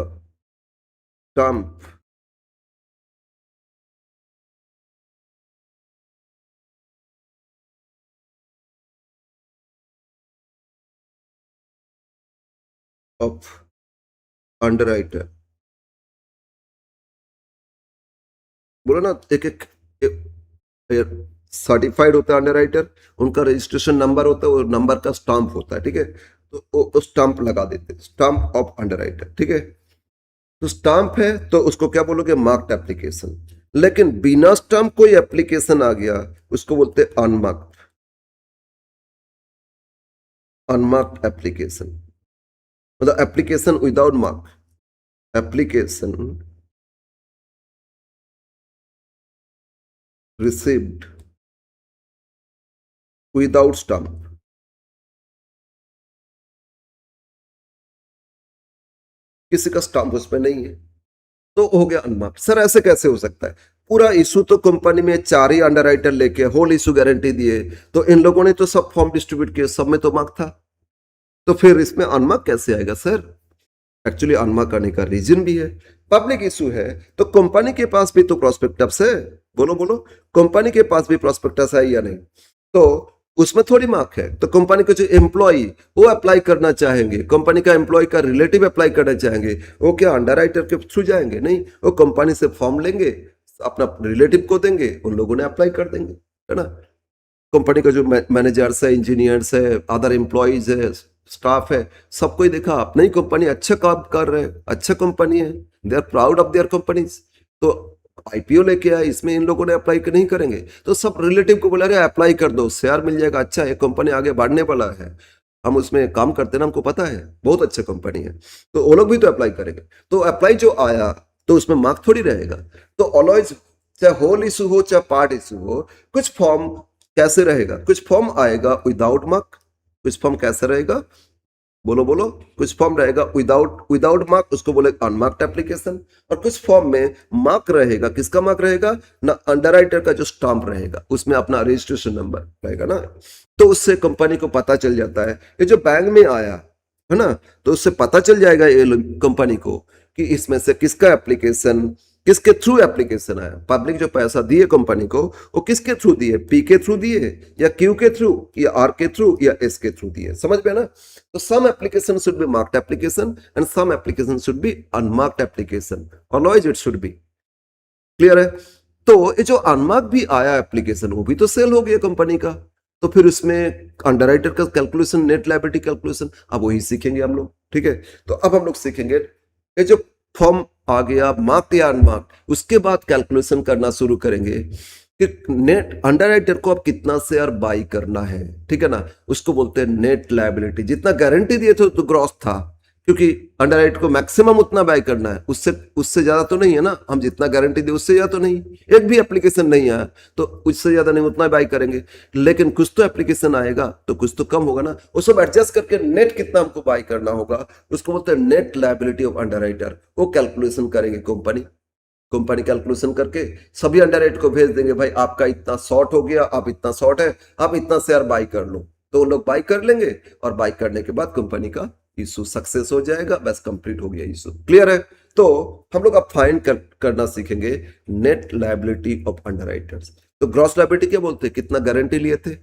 stamp of underwriter, बोलो ना, एक एक सर्टिफाइड होता है अंडरराइटर, उनका रजिस्ट्रेशन नंबर होता है, वो नंबर का स्टाम्प होता है। ठीक है, तो वो स्टाम्प लगा देते, स्टाम्प ऑफ अंडरराइटर। ठीक है, तो स्टाम्प है तो उसको क्या बोलोगे? Marked application. लेकिन बिना स्टाम्प कोई एप्लीकेशन आ गया, उसको बोलते हैं अनमार्क्ड, अनमार्क्ड एप्लीकेशन, मतलब application without mark, application received without stamp. किसी का स्टाम्प उसमें नहीं है, तो हो गया अनमार्क्ड। सर ऐसे कैसे हो सकता है? पूरा इशू तो कंपनी में 4 ही अंडरराइटर लेके होल इशू गारंटी दिए, तो इन लोगों ने तो सब फॉर्म डिस्ट्रीब्यूट किए, सब में तो मार्क था, तो फिर इसमें अनमार्क कैसे आएगा सर? एक्चुअली अनमार्क करने का रीजन भी है, पब्लिक इशू है, तो कंपनी के पास भी तो प्रोस्पेक्टस है। बोलो बोलो, कंपनी के पास भी प्रोस्पेक्टस है या नहीं? तो उसमें थोड़ी मार्क है, तो कंपनी के जो एम्प्लॉय वो अप्लाई करना चाहेंगे, कंपनी का एम्प्लॉय का रिलेटिव अप्लाई करना चाहेंगे, वो क्या अंडरराइटर के थ्रू जाएंगे? नहीं, वो कंपनी से फॉर्म लेंगे, अपना रिलेटिव को देंगे, उन लोगों ने अप्लाई कर देंगे, है ना। कंपनी का जो मैनेजर्स है, इंजीनियर्स है, अदर एम्प्लॉयज है, स्टाफ है, सबको ही देखा अपनी कंपनी अच्छा काम कर रहे हैं, अच्छा कंपनी है, they are proud of their companies, तो आईपीओ लेके आए, इसमें इन लोगों ने अप्लाई नहीं करेंगे, तो सब रिलेटिव को बोला, अरे अप्लाई कर दो, शेयर मिल जाएगा, अच्छा है, कंपनी आगे बढ़ने वाला है, हम उसमें काम करते ना, हमको पता है, बहुत अच्छा कंपनी है, तो वो लोग भी तो अप्लाई करेंगे। तो अप्लाई जो आया तो उसमें मार्क थोड़ी रहेगा। तो ऑलवेज, चाहे होल इशू हो चाहे पार्ट इशू हो, कुछ फॉर्म कैसे रहेगा? कुछ फॉर्म आएगा विदाउट मार्क, कुछ फॉर्म कैसे रहेगा? बोलो बोलो, कुछ फॉर्म रहेगा विदाउट मार्क, उसको बोले अनमार्क्ड एप्लीकेशन, और कुछ फॉर्म में मार्क रहेगा। किसका मार्क रहेगा ना? अंडरराइटर का जो स्टाम्प रहेगा, उसमें अपना रजिस्ट्रेशन नंबर रहेगा ना, तो उससे कंपनी को पता चल जाता है। ये जो बैंक में आया है ना, तो उससे पता चल जाएगा ये कंपनी को कि इसमें से किसका एप्लीकेशन, किसके थ्रू एप्लीकेशन आया। पब्लिक जो पैसा दिए कंपनी को वो किसके थ्रू दिए, पी के थ्रू दिए या क्यू के थ्रू या आर के थ्रू या एस के थ्रू दिए, समझ में ना। तो some application should be marked application and some application should be unmarked application, otherwise it should be clear है। तो ये जो अनमार्क भी आया एप्लीकेशन वो भी तो सेल हो गया कंपनी का, तो फिर उसमें अंडरराइटर का कैलकुलेशन, नेट लायबिलिटी कैलकुलेशन अब वही सीखेंगे हम लोग, ठीक है। तो अब हम लोग सीखेंगे ये जो फॉर्म आ गया मार्क या अनमार्क, उसके बाद कैलकुलेशन करना शुरू करेंगे कि नेट अंडरराइटर को अब कितना शेयर बाई करना है, ठीक है ना। उसको बोलते हैं नेट लायबिलिटी। जितना गारंटी दिए थे तो ग्रॉस था, क्योंकि अंडरराइटर को मैक्सिमम उतना बाय करना है, उससे उससे ज्यादा तो नहीं है ना। हम जितना गारंटी दे उससे ज्यादा तो नहीं, एक भी एप्लीकेशन नहीं आया तो उससे ज्यादा नहीं, उतना बाय करेंगे। लेकिन कुछ तो एप्लीकेशन आएगा तो कुछ तो कम होगा ना, वो सब एडजस्ट करके नेट कितना हमको बाय करना होगा उसको बोलते हैं नेट लायबिलिटी ऑफ अंडरराइटर। वो कैलकुलेशन करेंगे कंपनी कैलकुलेशन करके सभी अंडरराइटर को भेज देंगे, भाई आपका इतना शॉर्ट हो गया, आप इतना शॉर्ट है, आप इतना शेयर बाय कर लो। तो वो लोग बाय कर लेंगे और बाय करने के बाद कंपनी का इशू सक्सेस हो जाएगा, बस कंप्लीट हो गया इशू, क्लियर है। तो हम लोग अब फाइंड करना सीखेंगे नेट लायबिलिटी ऑफ अंडरराइटर्स। तो ग्रॉस लायबिलिटी क्या बोलते हैं, कितना गारंटी लिए थे,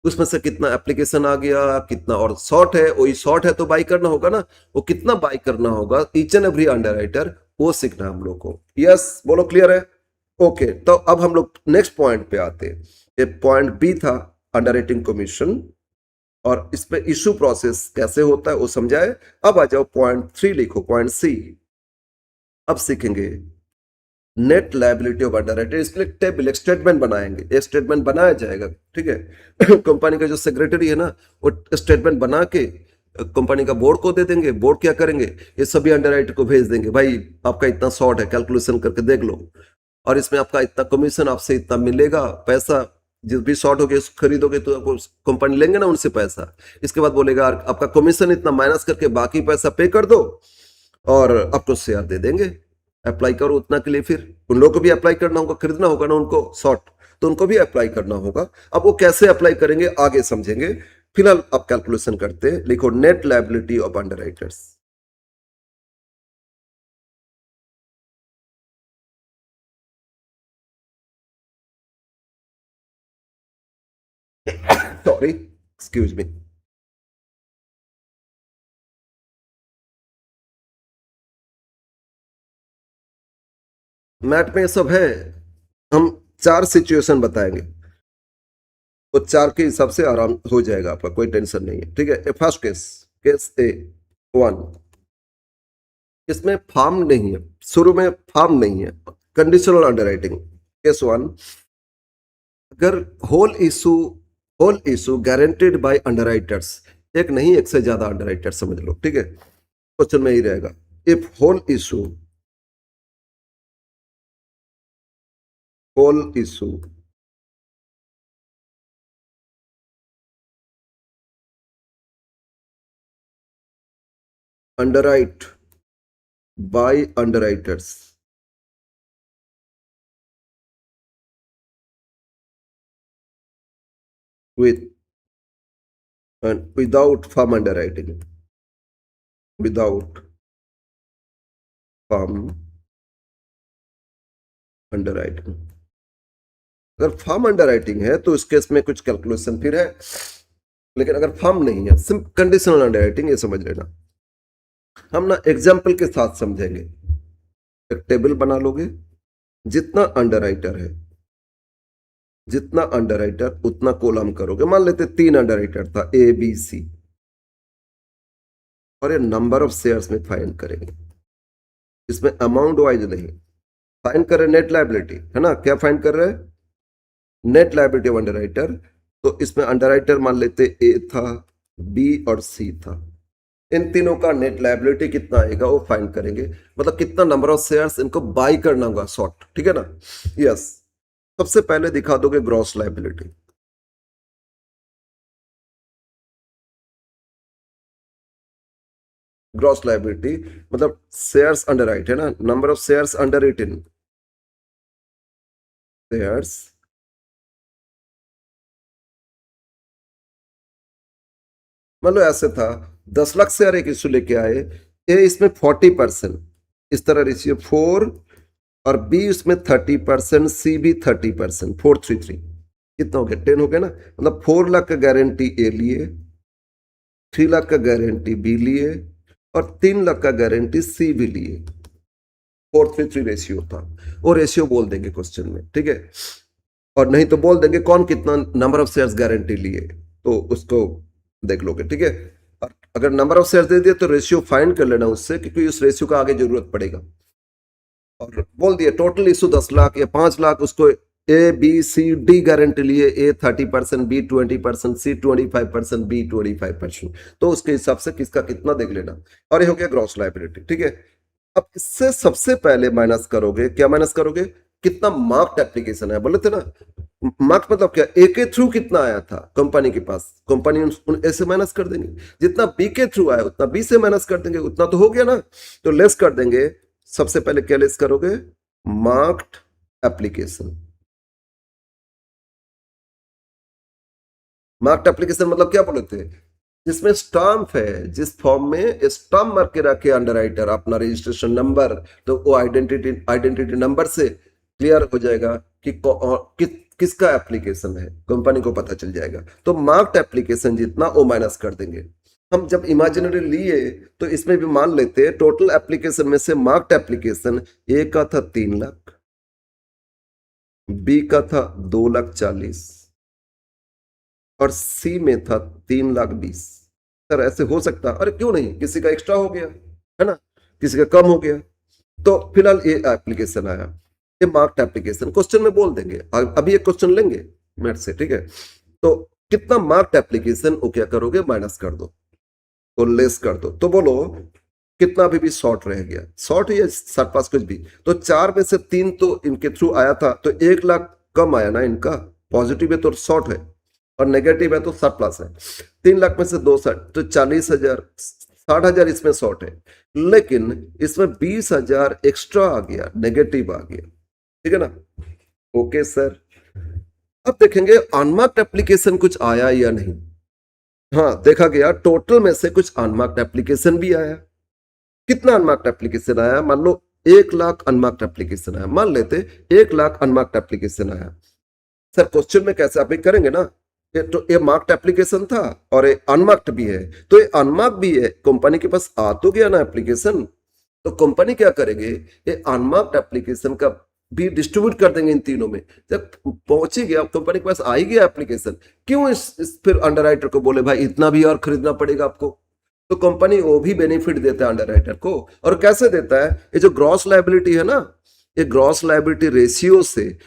उसमें से कितना एप्लीकेशन आ गया, कितना और शॉर्ट है, वही शॉर्ट है तो बाई करना होगा ना, वो कितना बाई करना होगा ईच एंड एवरी अंडरराइटर, वो सीखना हम लोग को। यस बोलो, क्लियर है। ओके, तो अब हम लोग नेक्स्ट पॉइंट पे आते हैं। ये पॉइंट बी था अंडरराइटिंग कमीशन, और इस पे इशू प्रोसेस कैसे होता है वो समझाए। अब आ जाओ पॉइंट 3 लिखो, पॉइंट सी। अब सीखेंगे नेट लायबिलिटी ऑफ अंडरराइटर। इसके लिए टेबल, एक स्टेटमेंट बनाएंगे, एक स्टेटमेंट बनाया जाएगा, ठीक है। कंपनी का जो सेक्रेटरी है ना वो स्टेटमेंट बना के कंपनी का बोर्ड को दे देंगे। बोर्ड क्या करेंगे, ये सभी अंडरराइटर को भेज देंगे, भाई आपका इतना शॉर्ट है, कैलकुलेशन करके देख लो, और इसमें आपका इतना कमीशन, आपसे इतना मिलेगा पैसा, जिस भी शॉर्ट हो गए खरीदोगे तो आपको कंपनी लेंगे ना उनसे पैसा। इसके बाद बोलेगा आपका कमीशन इतना माइनस करके बाकी पैसा पे कर दो और आपको शेयर दे देंगे, अप्लाई करो उतना के लिए। फिर उन लोगों को भी अप्लाई करना होगा, खरीदना होगा ना उनको शॉर्ट, तो उनको भी अप्लाई करना होगा। अब वो कैसे अप्लाई करेंगे आगे समझेंगे, फिलहाल अब कैलकुलेशन करते हैं। लिखो net liability of underwriters. Sorry, excuse me. Math में ये सब है, हम 4 सिचुएशन बताएंगे, तो 4 के हिसाब से आराम हो जाएगा आपका, कोई टेंशन नहीं है, ठीक है। फर्स्ट केस, केस ए 1, इसमें फार्म नहीं है, शुरू में फार्म नहीं है, कंडीशनल अंडरराइटिंग। केस 1, अगर whole issue guaranteed by underwriters, एक नहीं एक से ज्यादा अंडरराइटर समझ लो, ठीक है। क्वेश्चन में ही रहेगा, if whole issue underwrite by underwriters with and without firm underwriting, without firm underwriting। अगर फर्म अंडरराइटिंग है तो इस केस में कुछ कैलकुलेशन फिर है, लेकिन अगर फर्म नहीं है, सिर्फ कंडीशनल अंडरराइटिंग, ये समझ लेना। हम ना एग्जाम्पल के साथ समझेंगे। एक टेबल बना लोगे, जितना अंडरराइटर है, जितना अंडरराइटर उतना कॉलम करोगे। मान लेते 3 अंडरराइटर था, ए बी सी, और ये नंबर ऑफ शेयर्स में फाइंड करेंगे। इसमें अमाउंट वाइज नहीं, फाइंड कर रहे नेट लायबिलिटी है ना। क्या फाइंड कर रहे हैं, नेट लायबिलिटी ऑफ अंडरराइटर। तो इसमें अंडरराइटर मान लेते ए था, बी और सी था, इन तीनों का नेट लायबिलिटी कितना आएगा वो फाइंड करेंगे। मतलब कितना नंबर ऑफ शेयर्स इनको बाई करना होगा शॉर्ट, ठीक है ना। यस, सबसे पहले दिखा दोगे ग्रॉस लायबिलिटी। ग्रॉस लायबिलिटी मतलब शेयर्स अंडरराइट है ना, number of shares underwritten, shares मतलब ऐसे था 10 लाख शेयर एक इश्यू लेके आए, ये इसमें 40%, इस तरह रेशियो 4 और बी उसमें 30%, सी भी 30%, 433 कितना हो गया 10 हो गया ना। मतलब 4 लाख का गारंटी ए लिए, 3 लाख का गारंटी बी लिए और 3 लाख का गारंटी सी भी लिए। 433 रेशियो था, वो रेशियो बोल देंगे क्वेश्चन में, ठीक है। और नहीं तो बोल देंगे कौन कितना नंबर ऑफ शेयर्स गारंटी लिए, तो उसको देख लोगे, ठीक है। और अगर नंबर ऑफ शेयर्स दे दिए तो रेशियो फाइंड कर लेना उससे, क्योंकि उस रेशियो का आगे जरूरत पड़ेगा। और बोल दिया टोटल इशू 10 लाख या 5 लाख, उसको A B C D guarantee लिए, ए 30%, बी 20%, सी 25%, बी 25%। तो उसके हिसाब से किसका कितना देख लेना। और ये हो गया ग्रॉस लायबिलिटी, ठीक है। अब इससे सबसे पहले माइनस करोगे, क्या माइनस करोगे, कितना मार्क्ड एप्लीकेशन है, बोले थे ना। मार्क्स मतलब क्या, ए के थ्रू कितना आया था कंपनी के पास, कंपनी ए से माइनस कर देंगे, जितना बी के थ्रू आया उतना बी से माइनस कर देंगे, उतना तो हो गया ना। तो लेस कर देंगे, सबसे पहले क्या लेस करोगे, मार्क्ड एप्लीकेशन। मार्क्ड एप्लीकेशन मतलब क्या बोले थे, जिसमें स्टाम्प है, जिस फॉर्म में स्टाम्प मार के रखे अंडर राइटर अपना रजिस्ट्रेशन नंबर, तो वो आइडेंटिटी नंबर से क्लियर हो जाएगा कि किसका एप्लीकेशन है, कंपनी को पता चल जाएगा। तो मार्क्ड एप्लीकेशन जितना वो माइनस कर देंगे। हम जब इमेजिनरी लिए तो इसमें भी मान लेते हैं टोटल एप्लीकेशन में से मार्क्ड एप्लीकेशन ए का था 3 लाख, बी का था 2,40,000 और सी में था 3,20,000। सर ऐसे हो सकता, अरे क्यों नहीं, किसी का एक्स्ट्रा हो गया है ना, किसी का कम हो गया। तो फिलहाल ये एप्लीकेशन आया, ये मार्क्ड एप्लीकेशन क्वेश्चन में बोल देंगे। अभी एक क्वेश्चन लेंगे मैथ से, ठीक है। तो कितना मार्क्ड एप्लीकेशन वो क्या करोगे, माइनस कर दो, तो लेस कर दो। तो बोलो कितना अभी भी शॉर्ट रह गया, शॉर्ट या सरप्लस कुछ भी। तो 4 में से 3 तो इनके थ्रू आया था, तो 1 लाख कम आया ना इनका, पॉजिटिव है तो शॉर्ट है, और नेगेटिव है तो सरप्लस है। 3 लाख में से 2 तो 40,000, 60,000 इसमें शॉर्ट है, लेकिन इसमें 20,000 एक्स्ट्रा आ गया, नेगेटिव आ गया, ठीक है ना। ओके सर, अब देखेंगे अनमार्क्ड एप्लीकेशन कुछ आया या नहीं। हाँ देखा गया, टोटल में से कुछ अनमार्क्ड एप्लीकेशन भी आया। कितना अनमार्क्ड एप्लीकेशन आया, मान लो 1 लाख अनमार्क्ड एप्लीकेशन आया, मान लेते 1 लाख अनमार्क्ड एप्लीकेशन आया। सर क्वेश्चन में कैसे आप भी करेंगे ना, तो ये मार्क्ड एप्लीकेशन था और ये अनमार्क्ड भी है, तो ये अनमार्क्ड भी है, कंपनी के पास आ तो गया ना एप्लीकेशन, तो कंपनी क्या करेंगे, ये अनमार्क्ड एप्लीकेशन का भी डिस्ट्रीब्यूट कर देंगे इन तीनों में। जब पहुंची गया कंपनी के पास आ ही गया एप्लीकेशन, क्यों इस फिर अंडरराइटर को बोले भाई इतना भी और खरीदना पड़ेगा आपको। तो कंपनी वो भी बेनिफिट देता है अंडरराइटर को। और कैसे देता है, ये जो ग्रॉस लायबिलिटी है ना, ये ग्रॉस लायबिलिटी रेशियो से,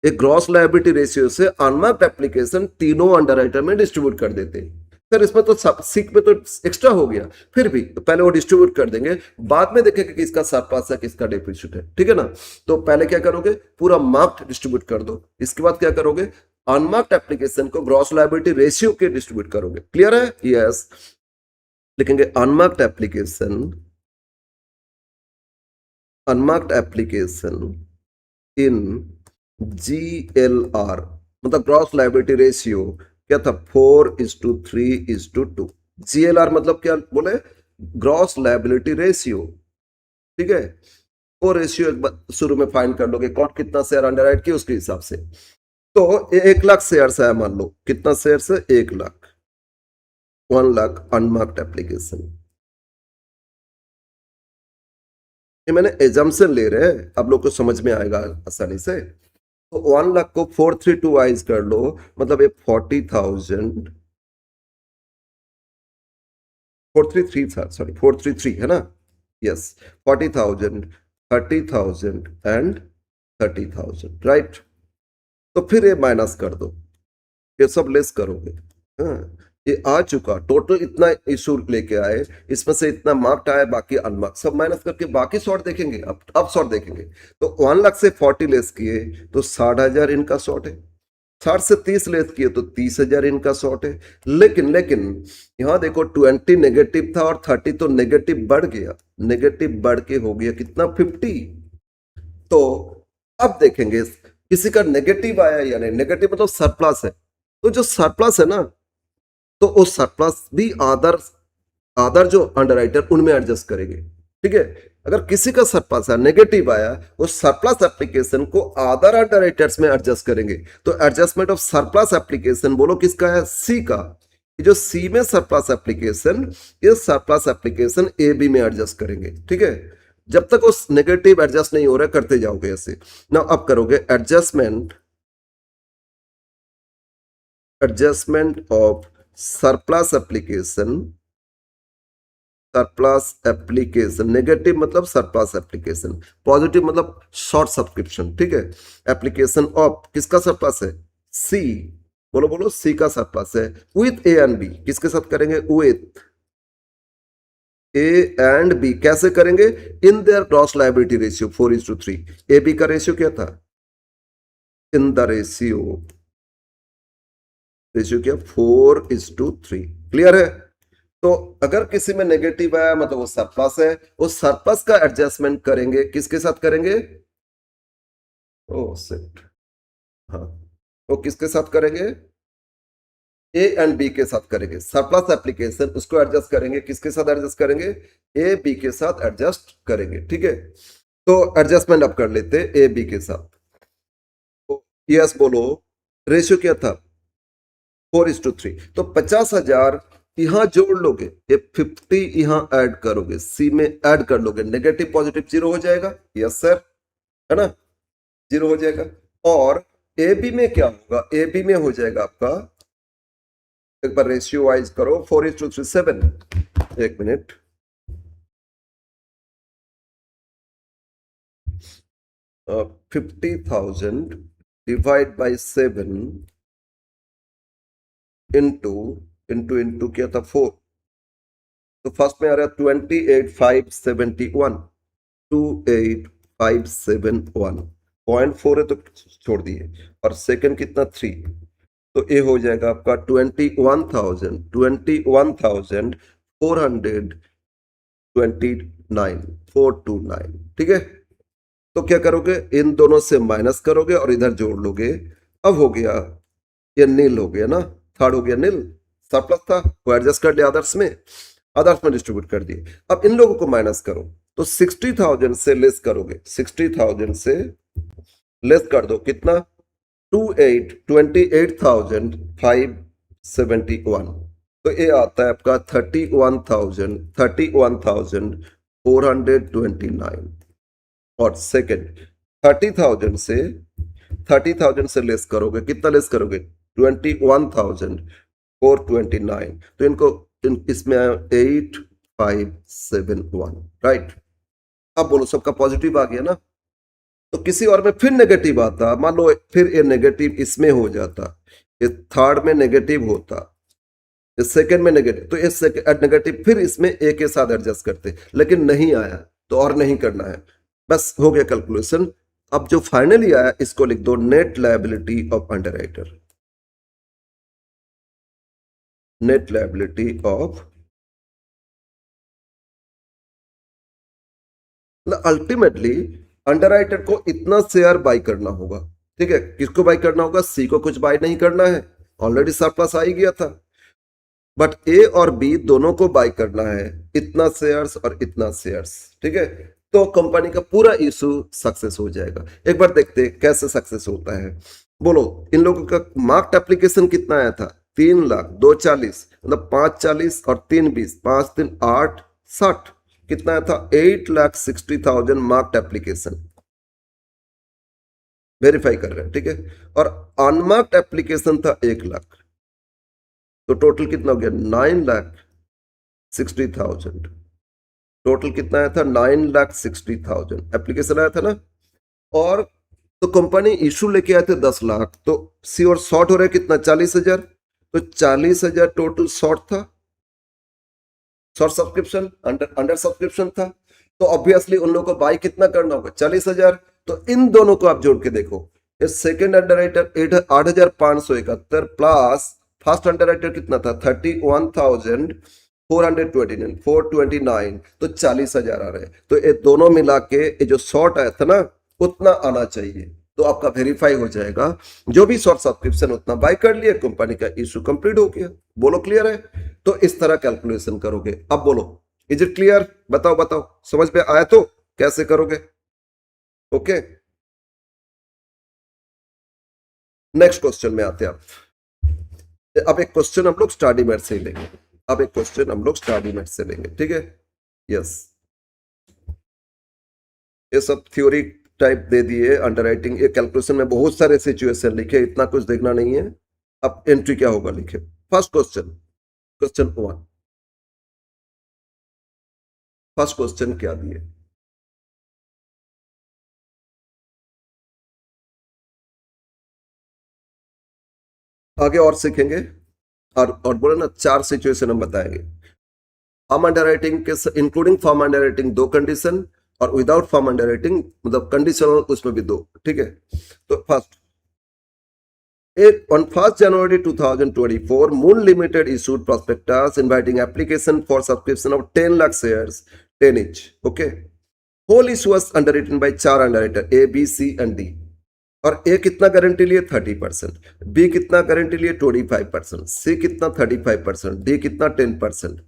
एक ग्रॉस लायबिलिटी रेशियो से अनमार्क्ड एप्लीकेशन तीनों अंडरराइटर में डिस्ट्रीब्यूट कर देते हैं। सर इसमें तो सीख में तो एक्स्ट्रा हो गया, फिर भी पहले वो डिस्ट्रीब्यूट कर देंगे, बाद में देखेंगे कि किसका सरप्लस है किसका डेफिसिट है, ठीक है ना। तो पहले क्या करोगे, पूरा मार्क्ड डिस्ट्रीब्यूट कर दो, इसके बाद क्या करोगे, अनमार्क्ड एप्लीकेशन को ग्रॉस लायबिलिटी रेशियो के डिस्ट्रीब्यूट करोगे। क्लियर है, यस। लिखेंगे unmarked application, unmarked application in GLR, मतलब ग्रॉस लायबिलिटी रेशियो क्या था, 4:3:2। GLR मतलब क्या बोले, ग्रॉस लायबिलिटी रेशियो, ठीक है। वो रेशियो शुरू में फाइंड कर लोगे, कौन कितना शेयर अंडरराइट किया उसके हिसाब से। तो 1 लाख शेयर है, मान लो कितना शेयर है, 1 लाख, 1 लाख अनमार्क्ड एप्लीकेशन। ये मैंने एजम्पशन ले रहे हैं, आप लोग को समझ में आएगा आसानी से। तो 1 लाख को 432 वाइज कर लो, मतलब ये 40,000, 433 था, सॉरी 433 है ना, यस। 40,000, 30,000 and 30,000, right. तो फिर ये माइनस कर दो, ये सब लेस करोगे। हाँ, ये आ चुका, टोटल इतना इशू लेके आए, इसमें से इतना मार्क्ड आया, बाकी अनमार्क्ड, सब माइनस करके बाकी शॉर्ट देखेंगे। अब शॉर्ट देखेंगे, तो 1 लाख से 40 लेस किए तो 60,000 इनका शॉर्ट है, 60 से 30 लेस किए तो 30,000 इनका शॉर्ट है। लेकिन यहां देखो 20 नेगेटिव था और 30 तो नेगेटिव बढ़ गया, नेगेटिव बढ़ के हो गया कितना, 50। तो अब देखेंगे किसी का नेगेटिव आया या नहीं, नेगेटिव मतलब सरप्लस है, तो जो सरप्लस है ना, तो वो सरप्लस भी आदर जो अंडरराइटर उनमें एडजस्ट करेंगे, ठीक है। अगर किसी का सरप्लस है, नेगेटिव आया, वो सरप्लस एप्लीकेशन को अदर अंडरराइटर्स में एडजस्ट करेंगे। तो एडजस्टमेंट ऑफ सरप्लस एप्लीकेशन बोलो किसका है? सी का। ये जो सी में सरप्लस एप्लीकेशन, ये सरप्लस एप्लीकेशन ए बी में एडजस्ट करेंगे, ठीक है। जब तक उस नेगेटिव एडजस्ट नहीं हो रहा करते जाओगे ऐसे ना। अब करोगे adjustment of surplus application. Negative मतलब सरप्लस एप्लीकेशन, पॉजिटिव मतलब शॉर्ट सब्सक्रिप्शन, ठीक है। एप्लीकेशन ऑफ किसका सरप्लस है? सी। बोलो बोलो, सी का सरप्लस है विथ ए एंड बी। किसके साथ करेंगे? With A and B. कैसे करेंगे? In their gross liability ratio 4:3। A B का रेशियो क्या था? इन द रेशियो क्या? 4:3। क्लियर है? तो अगर किसी में नेगेटिव आया मतलब वो सरप्लस है, उस सरप्लस का एडजस्टमेंट करेंगे किसके साथ करेंगे? ओ शिट, हाँ, वो किसके साथ करेंगे? ए एंड बी के साथ करेंगे। सरप्लस एप्लीकेशन उसको एडजस्ट करेंगे, किसके साथ एडजस्ट करेंगे? ए बी के साथ एडजस्ट करेंगे, ठीक है। तो एडजस्टमेंट अब कर लेते ए बी के साथ। तो यस बोलो, रेशियो क्या था? 4:3। तो 50,000 यहां जोड़ लोगे, ये 50 यहां ऐड करोगे, सी में ऐड कर लोगे, नेगेटिव पॉजिटिव जीरो हो जाएगा। यस सर, है ना, जीरो हो जाएगा। और ए बी में क्या होगा? ए बी में हो जाएगा आपका, एक बार रेशियो वाइज करो, 4:3 7। एक minute, uh, 50,000 divide by 7 into क्या था? 4। तो फर्स्ट में आ रहा है 28,571, 28,571, 0.4 है तो छोड़ दिए। और सेकंड कितना? 3। तो ये हो जाएगा आपका 21,429, ठीक है। तो क्या करोगे? इन दोनों से माइनस करोगे और इधर जोड़ लोगे। अब हो गया ये नील हो गया ना, थर्ड हो गया नील, सरप्लस था वो एडजस्ट कर लिया अदर्स में, अदर्स में डिस्ट्रीब्यूट कर दिए। अब इन लोगों को माइनस करो, तो 60,000 से लेस करोगे, 60,000 से लेस कर दो, कितना? 28,571। तो ये आता है आपका 31,429। और सेकंड 30,000 से लेस करोगे, कितना लेस करोगे? 21,429। तो इनको इसमें 8,571, राइट। अब बोलो सबका पॉजिटिव आ गया ना। तो किसी और में फिर नेगेटिव आता, मान लो फिर ये नेगेटिव इसमें हो जाता, ये थर्ड में नेगेटिव होता, इस सेकंड में नेगेटिव, तो इस नेगेटिव फिर इसमें ए के साथ एडजस्ट करते, लेकिन नहीं आया तो और नहीं करना है, बस हो गया कैलकुलेशन। अब जो फाइनली आया इसको लिख दो, net liability of underwriter. Net liability of, ultimately underwriter को इतना शेयर बाई करना होगा, ठीक है। किसको बाई करना होगा? सी को कुछ बाई नहीं करना है, ऑलरेडी सरप्लस आ ही गया था। बट ए और बी दोनों को बाई करना है, इतना शेयर्स और इतना शेयर्स, ठीक है। तो कंपनी का पूरा इशू सक्सेस हो जाएगा। एक बार देखते हैं कैसे सक्सेस होता है। बोलो, इन लोगों का मार्क्ड एप्लीकेशन कितना आया था? 3,02,40, मतलब 5,40 और 3,20, 5,3 8 60, कितना आया था? 8,60,000 मार्क्ड एप्लीकेशन वेरीफाई कर रहे हैं, ठीक है। और अनमार्क्ड एप्लीकेशन था 1,00,000, तो टोटल कितना हो गया? 9,60,000। टोटल कितना आया था? 9,60,000 एप्लीकेशन आया था ना। और तो कंपनी इशू लेके आए थे 10 लाख, तो सी और शॉर्ट हो रहा है कितना? 40,000। तो 40,000 टोटल शॉर्ट था, शॉर्ट सब्सक्रिप्शन, अंडर सब्सक्रिप्शन था। तो ऑब्वियसली उन लोगों को बाई कितना करना होगा? 40,000। तो इन दोनों को आप जोड़ के देखो, second underwriter 8,571 plus first underwriter कितना था? 31,429, तो 40,000 आ रहे हैं। तो ये दोनों मिला के ये जो शॉर्ट आया था ना, उतना आना चाहिए, तो आपका वेरीफाई हो जाएगा। जो भी शॉर्ट सब्सक्रिप्शन उतना बाय कर लिया, कंपनी का इशू कंप्लीट हो गया। बोलो क्लियर है? तो इस तरह कैलकुलेशन करोगे। अब बोलो इज इट क्लियर? बताओ बताओ, समझ में आया तो कैसे करोगे? ओके, नेक्स्ट क्वेश्चन में आते हैं आप। अब एक क्वेश्चन हम लोग स्टडी मेट से ही लेंगे। अब एक क्वेश्चन हम लोग स्टडी मेट से लेंगे, ठीक है? यस, ये सब थ्योरी टाइप दे दिए। अंडरराइटिंग ये कैलकुलेशन में बहुत सारे सिचुएशन लिखे, इतना कुछ देखना नहीं है। अब एंट्री क्या होगा लिखे। First question, question one. First question क्या दिए? आगे और सीखेंगे, और बोले ना, चार सिचुएशन हम बताएंगे। फॉर्म अंडरराइटिंग के इंक्लूडिंग फॉर्म अंडरराइटिंग दो कंडीशन, और विदाउट फॉर्म अंडरराइटिंग मतलब कंडीशनल उसमें भी दो, ठीक है? तो first, on 1st January 2024, Moon Limited issued prospectus inviting application for subscription of 10 lakh shares, 10 each. Okay. Whole issue was underwritten by चार underwriter A, B, C and D. और ए कितना गारंटी लिए? 30%, बी कितना गारंटी लिए? 25%, सी कितना? 35%, D कितना? 10%।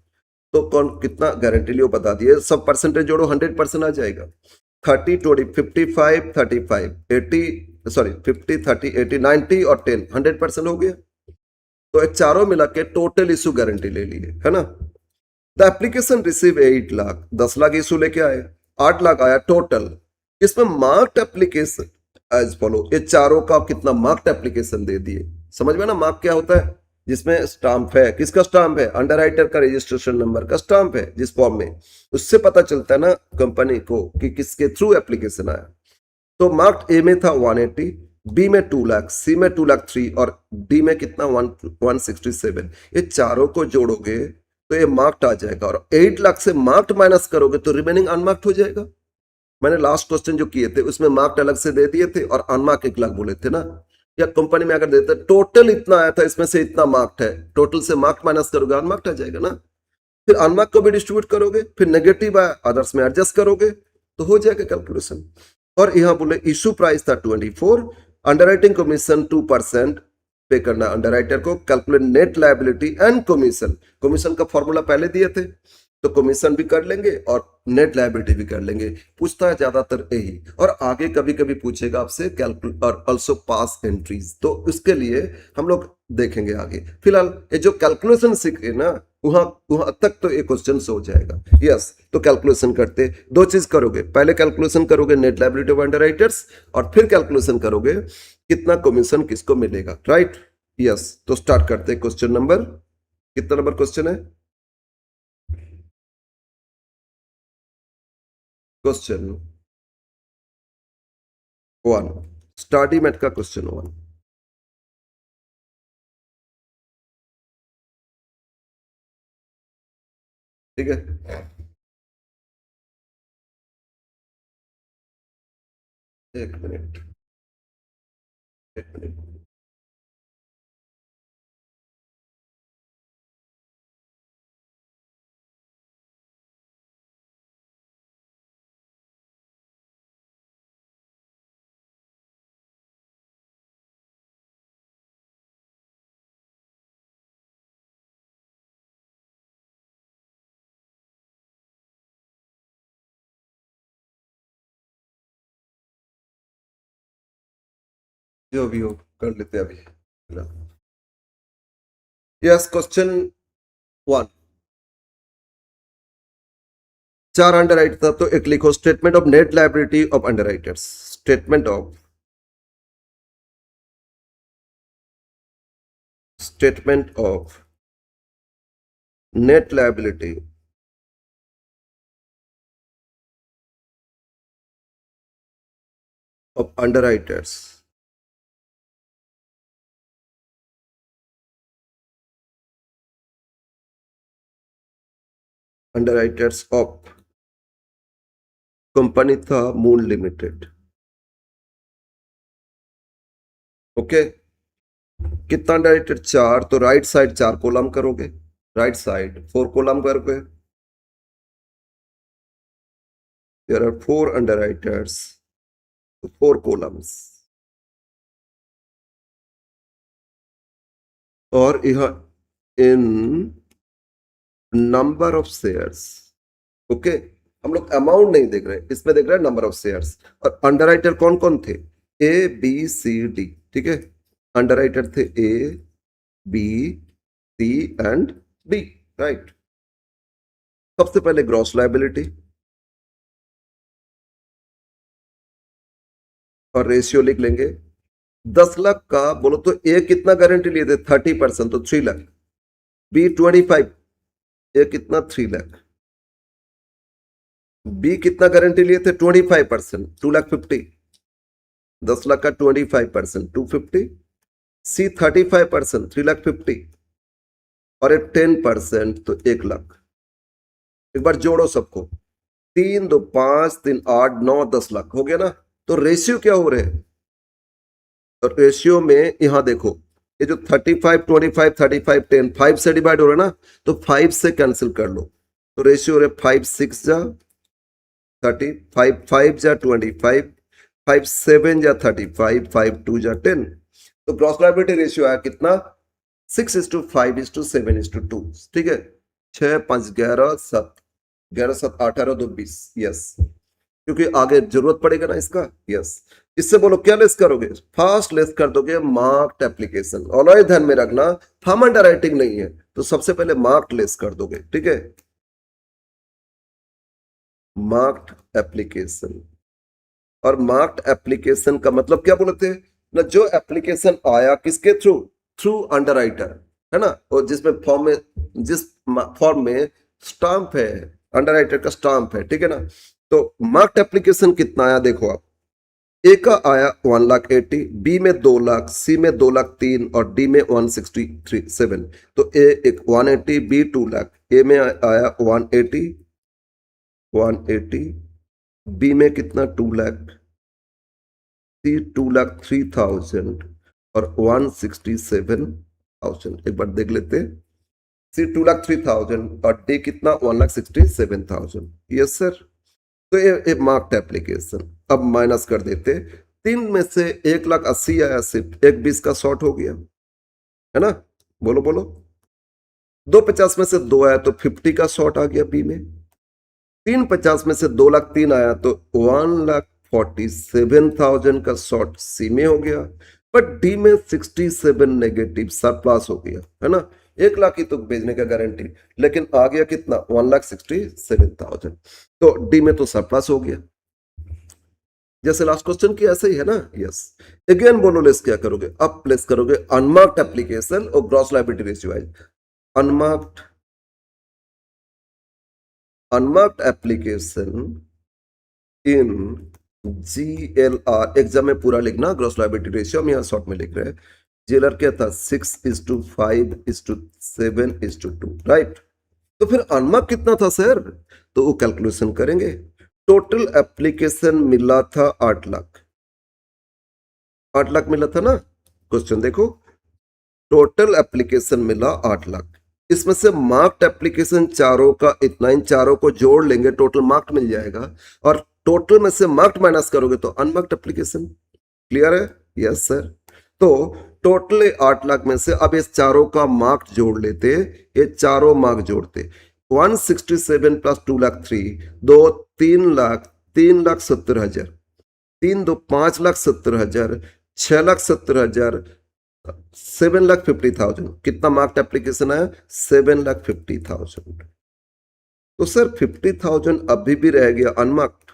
तो कौन कितना गारंटी लिए बता दिए। सब परसेंटेज जोड़ो, 100% आ जाएगा। 30, 20, 55, 35, 80, सॉरी 50, 30, 80, 90 और 10, 100% हो गया। तो ये चारों मिला के टोटल इशू गारंटी ले लिए, है ना? The application receive 8 lakh, 10 lakh issue लेके आए, 8 लाख आया टोटल। इसमें मार्क्ड एप्लीकेशन एज फॉलो, ये चारों का कितना मार्क्ड एप्लीकेशन दे दिए। समझ में ना, मार्क क्या होता है? जिसमें स्टाम्प है, किसका स्टाम्प है? अंडरराइटर का रजिस्ट्रेशन नंबर का स्टाम्प है जिस फॉर्म में, उससे पता चलता है ना कंपनी को कि किसके थ्रू एप्लीकेशन आया। तो मार्क्ड ए में था 180, बी में 2 लाख, सी में 2 लाख 3 और डी में कितना? 167। ये चारों को जोड़ोगे तो ये मार्क्ड आ जाएगा, और 8 लाख से मार्क्ड माइनस करोगे तो रिमेनिंग अनमार्क्ड हो जाएगा। मैंने लास्ट क्वेश्चन जो किए थे उसमें मार्क्ड अलग से दे दिए थे और अनमार्क 1 लाख बोले थे ना। या कंपनी में अगर देते टोटल इतना आया था, इसमें से इतना मार्क्ड है, टोटल से मार्क्ड माइनस करोगे अनमार्क्ड आ जाएगा ना। फिर अनमार्क को भी डिस्ट्रीब्यूट करोगे, फिर नेगेटिव आया अदर्स में एडजस्ट करोगे तो हो जाएगा कैलकुलेशन। और यहां बोले इशू प्राइस था 24, अंडरराइटिंग कमीशन 2% पे करना अंडरराइटर को, calculate net liability and commission. Commission का फॉर्मूला पहले दिए थे, तो कमीशन भी कर लेंगे और नेट लायबिलिटी भी कर लेंगे। पूछता है ज्यादातर यही, और आगे कभी कभी पूछेगा आपसे कैलकुलेट और ऑल्सो पास एंट्रीज, तो उसके लिए हम लोग देखेंगे आगे। फिलहाल ये जो कैलकुलेशन सीखे ना, वहां वहां तक तो ये क्वेश्चन हो जाएगा। यस, तो कैलकुलेशन करते दो चीज करोगे, पहले कैलकुलेशन करोगे नेट लायबिलिटी ऑफ अंडरराइटर्स, और फिर कैलकुलेशन करोगे कितना कमीशन किसको मिलेगा, राइट? यस, तो स्टार्ट करते हैं। क्वेश्चन नंबर, कितना नंबर क्वेश्चन है? क्वेश्चन 1, स्टडी मेट का क्वेश्चन 1। ठीक है, एक मिनट, एक मिनट। जो भी हो कर लेते हैं अभी। Yes, question 1। चार अंडरराइटर था, तो एक लिखो statement of net liability of underwriters. Statement of net liability of underwriters. Underwriters of company था मून लिमिटेड। ओके, कितना अंडरराइटर? चार, तो राइट साइड 4 कॉलम करोगे, राइट साइड 4 कॉलम करोगे। There are 4 underwriters, 4 columns. और यह in number of shares, okay, हम लोग अमाउंट नहीं देख रहे, इसमें देख रहे हैं नंबर ऑफ शेयर्स। और अंडरराइटर कौन कौन थे? ए बी सी डी, ठीक है। अंडरराइटर थे A B C and D, right. सबसे पहले ग्रॉस लायबिलिटी और रेशियो लिख लेंगे। 10 लाख का बोलो तो ए कितना गारंटी लिए थे? 30%, तो 3 लाख। बी 25, ए कितना? 3 लाख। बी कितना गारंटी लिए थे? 25%, 2,50,000। 10 लाख का 25%, 250। सी 35%, 3,50,000। और 10% तो 1 लाख। एक बार जोड़ो सबको, 3 2 5 3 8 9 10 लाख हो गया ना। तो रेशियो क्या हो रहे हैं? तो रेशियो में यहां देखो, ये जो 35 25 35 10 5 से डिवाइड हो रहा है ना, तो 5 से कैंसिल कर लो। तो रेशियो हो रहे 5 6 जा 30, 5 5 जा 25, 5 7 जा 35, 5 2 जा 10। तो ग्रॉस लायबिलिटी रेशियो आया कितना? 6:5:7:2, ठीक है। 6 5 11 7, 11 7 18 2 20, यस, क्योंकि आगे जरूरत पड़ेगा ना इसका, यस। इससे बोलो क्या लेस करोगे? फास्ट लेस कर दोगे मार्क्ड एप्लीकेशन। और ध्यान में रखना, फॉर्म अंडर राइटिंग नहीं है, तो सबसे पहले मार्क्ड लेस कर दोगे, ठीक है। मार्क्ड एप्लीकेशन, और मार्क्ड एप्लीकेशन का मतलब क्या बोलते हैं ना? जो एप्लीकेशन आया किसके थ्रू? थ्रू अंडरराइटर, है ना। और जिसमें फॉर्म में, जिस फॉर्म में स्टाम्प है, अंडरराइटर का स्टाम्प है, ठीक है ना। तो मार्क्ड एप्लीकेशन कितना आया देखो आप। ए का आया 1,80,000, बी में 2 लाख, सी में 2,03,000 और डी में 163,7। तो ए एक 180, बी 2 लाख, ए में आया 180, 180, बी में कितना? 2 लाख, सी 2,03,000 और 167,000। एक बार देख लेते हैं, सी 2,03,000 और डी कितना? 1,67,000, यस सर। तो ये मार्क्ड एप्लीकेशन। अब माइनस कर देते, 3 में से 1,80,000 आया, सिर्फ 1,20 का शॉर्ट हो गया, है ना। बोलो बोलो, 2,50 में से 2 आया तो 50 का शॉर्ट आ गया बी में। 3,50 में से 2,03,000 आया तो 1,47,000 का शॉर्ट सी में हो गया। बट डी में 67 नेगेटिव सरप्लस हो गया, है ना। 1 लाख ही तो भेजने का गारंटी, लेकिन आ गया कितना? 1,67,000। तो डी में तो सरप्लस हो गया, जैसे लास्ट क्वेश्चन की ऐसे ही है ना, यस। अगेन बोलो लेस क्या करोगे? अब प्लेस करोगे अनमार्क्ड एप्लीकेशन और gross liability ratio wise. Unmarked application in GLR, exam में पूरा लिखना, ग्रॉस लायबिलिटी रेशियो, हम यहाँ शॉर्ट में लिख रहे हैं। GLR क्या था? 6:5:7:2, राइट। तो फिर अनमार्क कितना था सर? तो वो कैलकुलेशन करेंगे। टोटल एप्लीकेशन मिला था 8 लाख, 8 लाख मिला था ना। क्वेश्चन देखो, टोटल एप्लीकेशन मिला 8 लाख, इसमें से मार्क्ड एप्लीकेशन चारों का इतना, इन चारों को जोड़ लेंगे, टोटल मार्क्ड मिल जाएगा। और टोटल में से मार्क्ड माइनस करोगे तो अनमार्क्ड एप्लीकेशन। क्लियर है? Yes sir. तो टोटल 8 लाख में से अब इस चारों का मार्क्ड जोड़ लेते, ये चारों मार्क्ड जोड़ते। 167 प्लस 2,03,000, 3,70,000, 3 2 5,70,000, 6,70,000, 7,50,000। कितना मार्क्ड एप्लीकेशन आया? 7,50,000। तो सर 50,000 अभी भी रह गया अनमार्क्ड।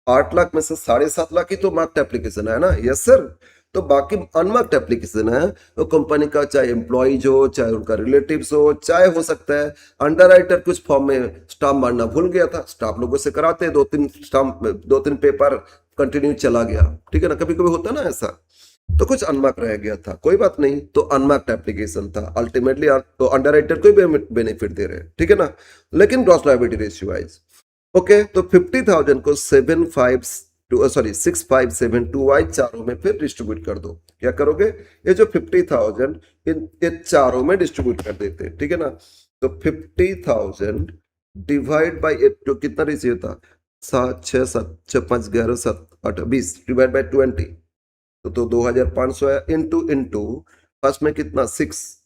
8 लाख में से 7.5 लाख ही तो मार्क्ड एप्लीकेशन है ना, यस सर। तो बाकी अनमार्क्ड एप्लीकेशन है, वो कंपनी का चाहे एम्प्लॉइज हो, चाहे उनका रिलेटिव्स हो, चाहे हो सकता है अंडरराइटर कुछ फॉर्म में स्टाम्प मारना भूल गया था, स्टाफ लोगों से कराते हैं, 2-3 स्टाम्प, 2-3 पेपर कंटिन्यू चला गया, ठीक है ना। कभी कभी होता है ना ऐसा, तो कुछ अनमार्क रह गया था, कोई बात नहीं, तो अनमार्क्ड एप्लीकेशन था। अल्टीमेटली तो अंडरराइटर को भी बेनिफिट दे रहे हैं, ठीक है ना, लेकिन gross liability ratio wise. Okay, तो 50,000 को 6,572 वाइज चारों में फिर डिस्ट्रीब्यूट कर दो। क्या करोगे? ये जो 50,000 ये चारों में डिस्ट्रीब्यूट कर देते हैं, ठीक है ना। तो 50,000 डिवाइड बाई 8, जो कितना रेशियो था? 7 6 7 6 5 11 7 8 20 डिवाइड बाई 20, तो 2,500 है। इंटू इंटू फर्स्ट में कितना? 6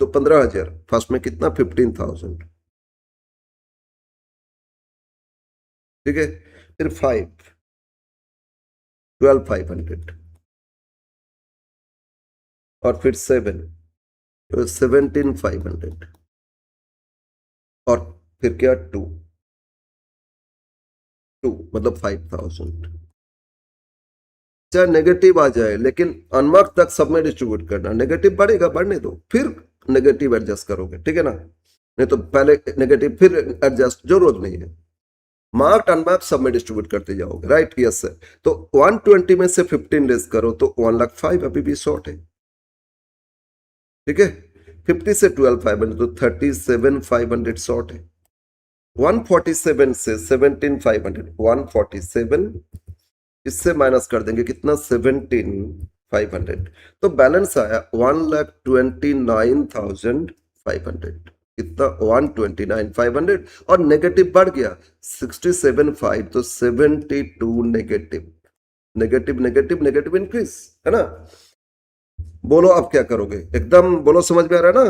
तो 15,000, फर्स्ट में कितना? 15,000। ठीक है, फिर 5, 12,500, और फिर 7, तो 17,500, और फिर क्या 2, मतलब 5,000। चाहे नेगेटिव आ जाए लेकिन अनमार्क तक सब में डिस्ट्रीब्यूट करना, नेगेटिव बढ़ेगा बढ़ने दो, फिर नेगेटिव एडजस्ट करोगे, ठीक है ना, नहीं तो पहले नेगेटिव फिर एडजस्ट, जरूरत नहीं है, मार्क्ड अनमार्क्ड सब में डिस्ट्रीब्यूट करते जाओगे, राइट, यस सर। तो 120 में से 15 लेस करो तो 1,05,000 अभी भी शॉर्ट है, ठीक है, 50 से 12,500 तो 37,500 शॉर्ट है, 147 से 17,500, 147 इससे माइनस कर देंगे कितना, 17,500, तो बैलेंस आया 1,29,500, कितना, 129,500, और नेगेटिव बढ़ गया 67,500, तो 72 negative, negative negative negative increase, है ना। बोलो अब क्या करोगे, एकदम बोलो, समझ में आ रहा है ना।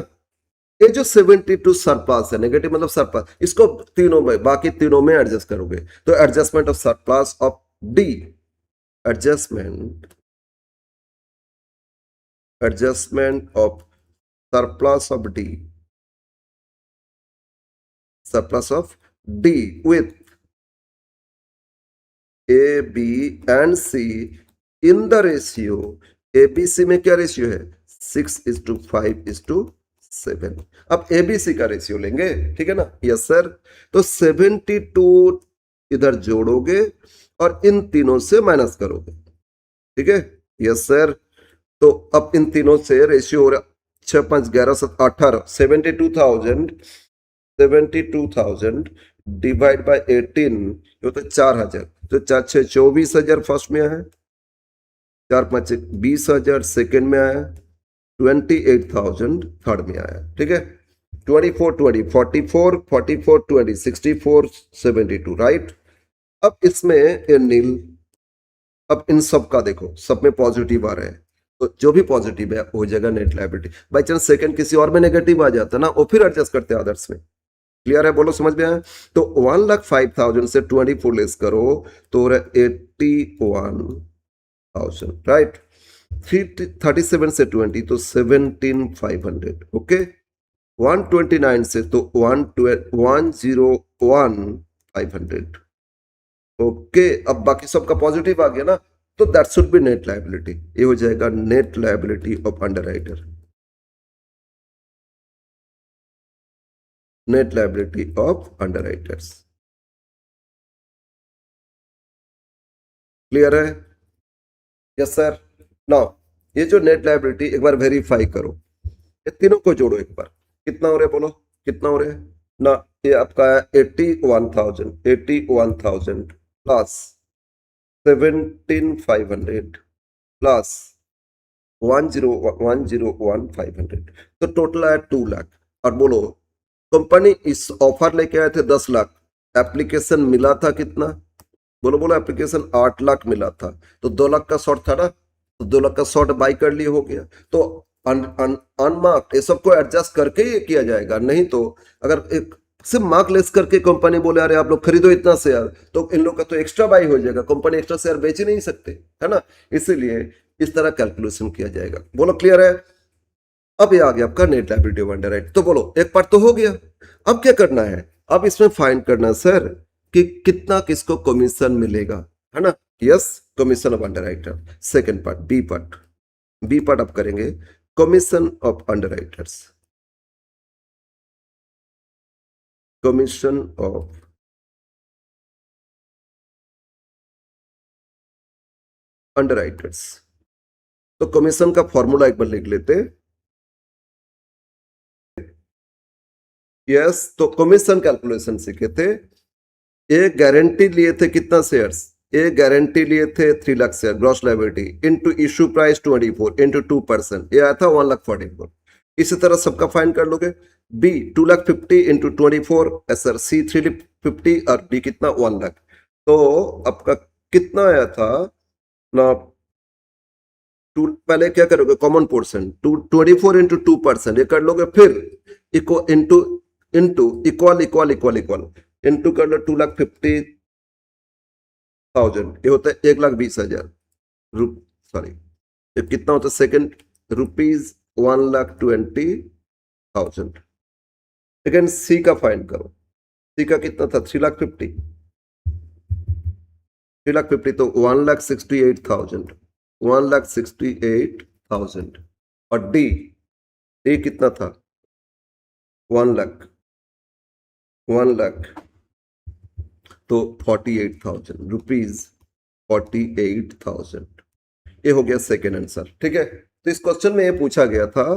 ये जो 72 सरप्लस है, नेगेटिव मतलब सरप्लस, इसको तीनों में, बाकी तीनों में एडजस्ट करोगे, तो adjustment of surplus of D, adjustment of surplus of D, surplus of D with A, B and C in the ratio, ABC में क्या रेशियो है, 6:5:7। अब ABC का रेशियो लेंगे, ठीक है ना, यस सर। तो 72 इधर जोड़ोगे और इन तीनों से माइनस करोगे, ठीक है, यस सर। तो अब इन तीनों से रेशियो हो रहा 6, 5, 11, 7, 18, 72,000 डिवाइड बाय 18, ये होता है 4,000, तो 4, 6, 24,000 फर्स्ट में आया, 4, 5, 20,000 सेकेंड में आया, 28,000 थर्ड में आया, ठीक है, 24, 20, 44, 44, 20, 64, 72, राइट। अब इसमें ये नील, अब इन सब का देखो, सब में पॉजिटिव आ रहे हैं, तो जो भी पॉजिटिव है हो जाएगा net liability. By chance second किसी और में नेगेटिव आ जाता ना, वो फिर एडजस्ट करते हैं अदर्स में, क्लियर है, बोलो समझ में आया। तो 1,05,000 से 24 लेस करो तो 81,000, राइट, 37 से 20 तो 17,500, ओके, 129 से तो 101,500, ओके। अब बाकी सबका पॉजिटिव आ गया ना, तो that should be net liability, ये हो जाएगा net liability of underwriter, net liability of underwriters, clear है, यस सर। नाउ ये जो नेट लायबिलिटी एक बार वेरीफाई करो, ये तीनों को जोड़ो एक बार, कितना हो रहा है, बोलो कितना हो रहा है ना, ये आपका 81,000 प्लस 17,500 प्लस 1,01,500, तो टोटल आया 2 लाख। और बोलो कंपनी इस ऑफर लेके आए थे 10 लाख, एप्लीकेशन मिला था कितना, बोलो बोलो, एप्लीकेशन 8 लाख मिला था, तो 2 लाख का शॉर्ट था ना, तो 2 लाख का शॉर्ट बाई कर लिए, हो गया। तो अनमार्क ये सबको एडजस्ट करके ये किया जाएगा, नहीं तो अगर एक सिर्फ मार्क लेस करके कंपनी बोले अरे आप लोग खरीदो इतना शेयर, तो इन लोग का तो एक्स्ट्रा बाई हो जाएगा, कंपनी एक्स्ट्रा शेयर बेच ही नहीं सकते, है ना, इसीलिए इस तरह कैलकुलेशन किया जाएगा, बोलो क्लियर है। अब ये आ गया आपका नेट लायबिलिटी ऑफ अंडरराइटर, तो बोलो एक पार्ट तो हो गया, अब क्या करना है, अब इसमें फाइंड करना सर कि कितना किसको कमीशन मिलेगा, है ना, yes, commission of underwriter. Second part, B part आप करेंगे, commission of underwriters, commission of underwriters. तो कमीशन का फॉर्मूला एक बार लिख लेते, यस, तो कमीशन कैलकुलेशन सीखे थे, ये गारंटी लिए थे कितना शेयर्स, ये गारंटी लिए थे 3 lakh share gross liability into issue price 24 into 2%, ये आया था 1,44,000। इसी तरह सबका फाइंड कर लोगे, बी 2,50,000 इंटू 24, सर सी 350 और डी कितना 1 लाख, तो आपका कितना आया था ना, पहले क्या करोगे, कॉमन पोर्शन 24 इंटू 2% ये कर लोगे, फिर equal into into equal equal equal equal into कर लो 2,50,000 थाउजेंड, ये होता है 1,20,000 सॉरी, ये कितना होता है सेकंड, रुपीज 1,20,000। सेकंड सी का फाइंड करो, सी का कितना था 3,50,000, 3,50,000 तो 1,68,000, 1,68,000। और डी, डी कितना था 1 लाख, 1 लाख तो 48,000 रुपीज, 48,000। ये हो गया सेकेंड आंसर। ठीक है, तो इस क्वेश्चन में ये पूछा गया था,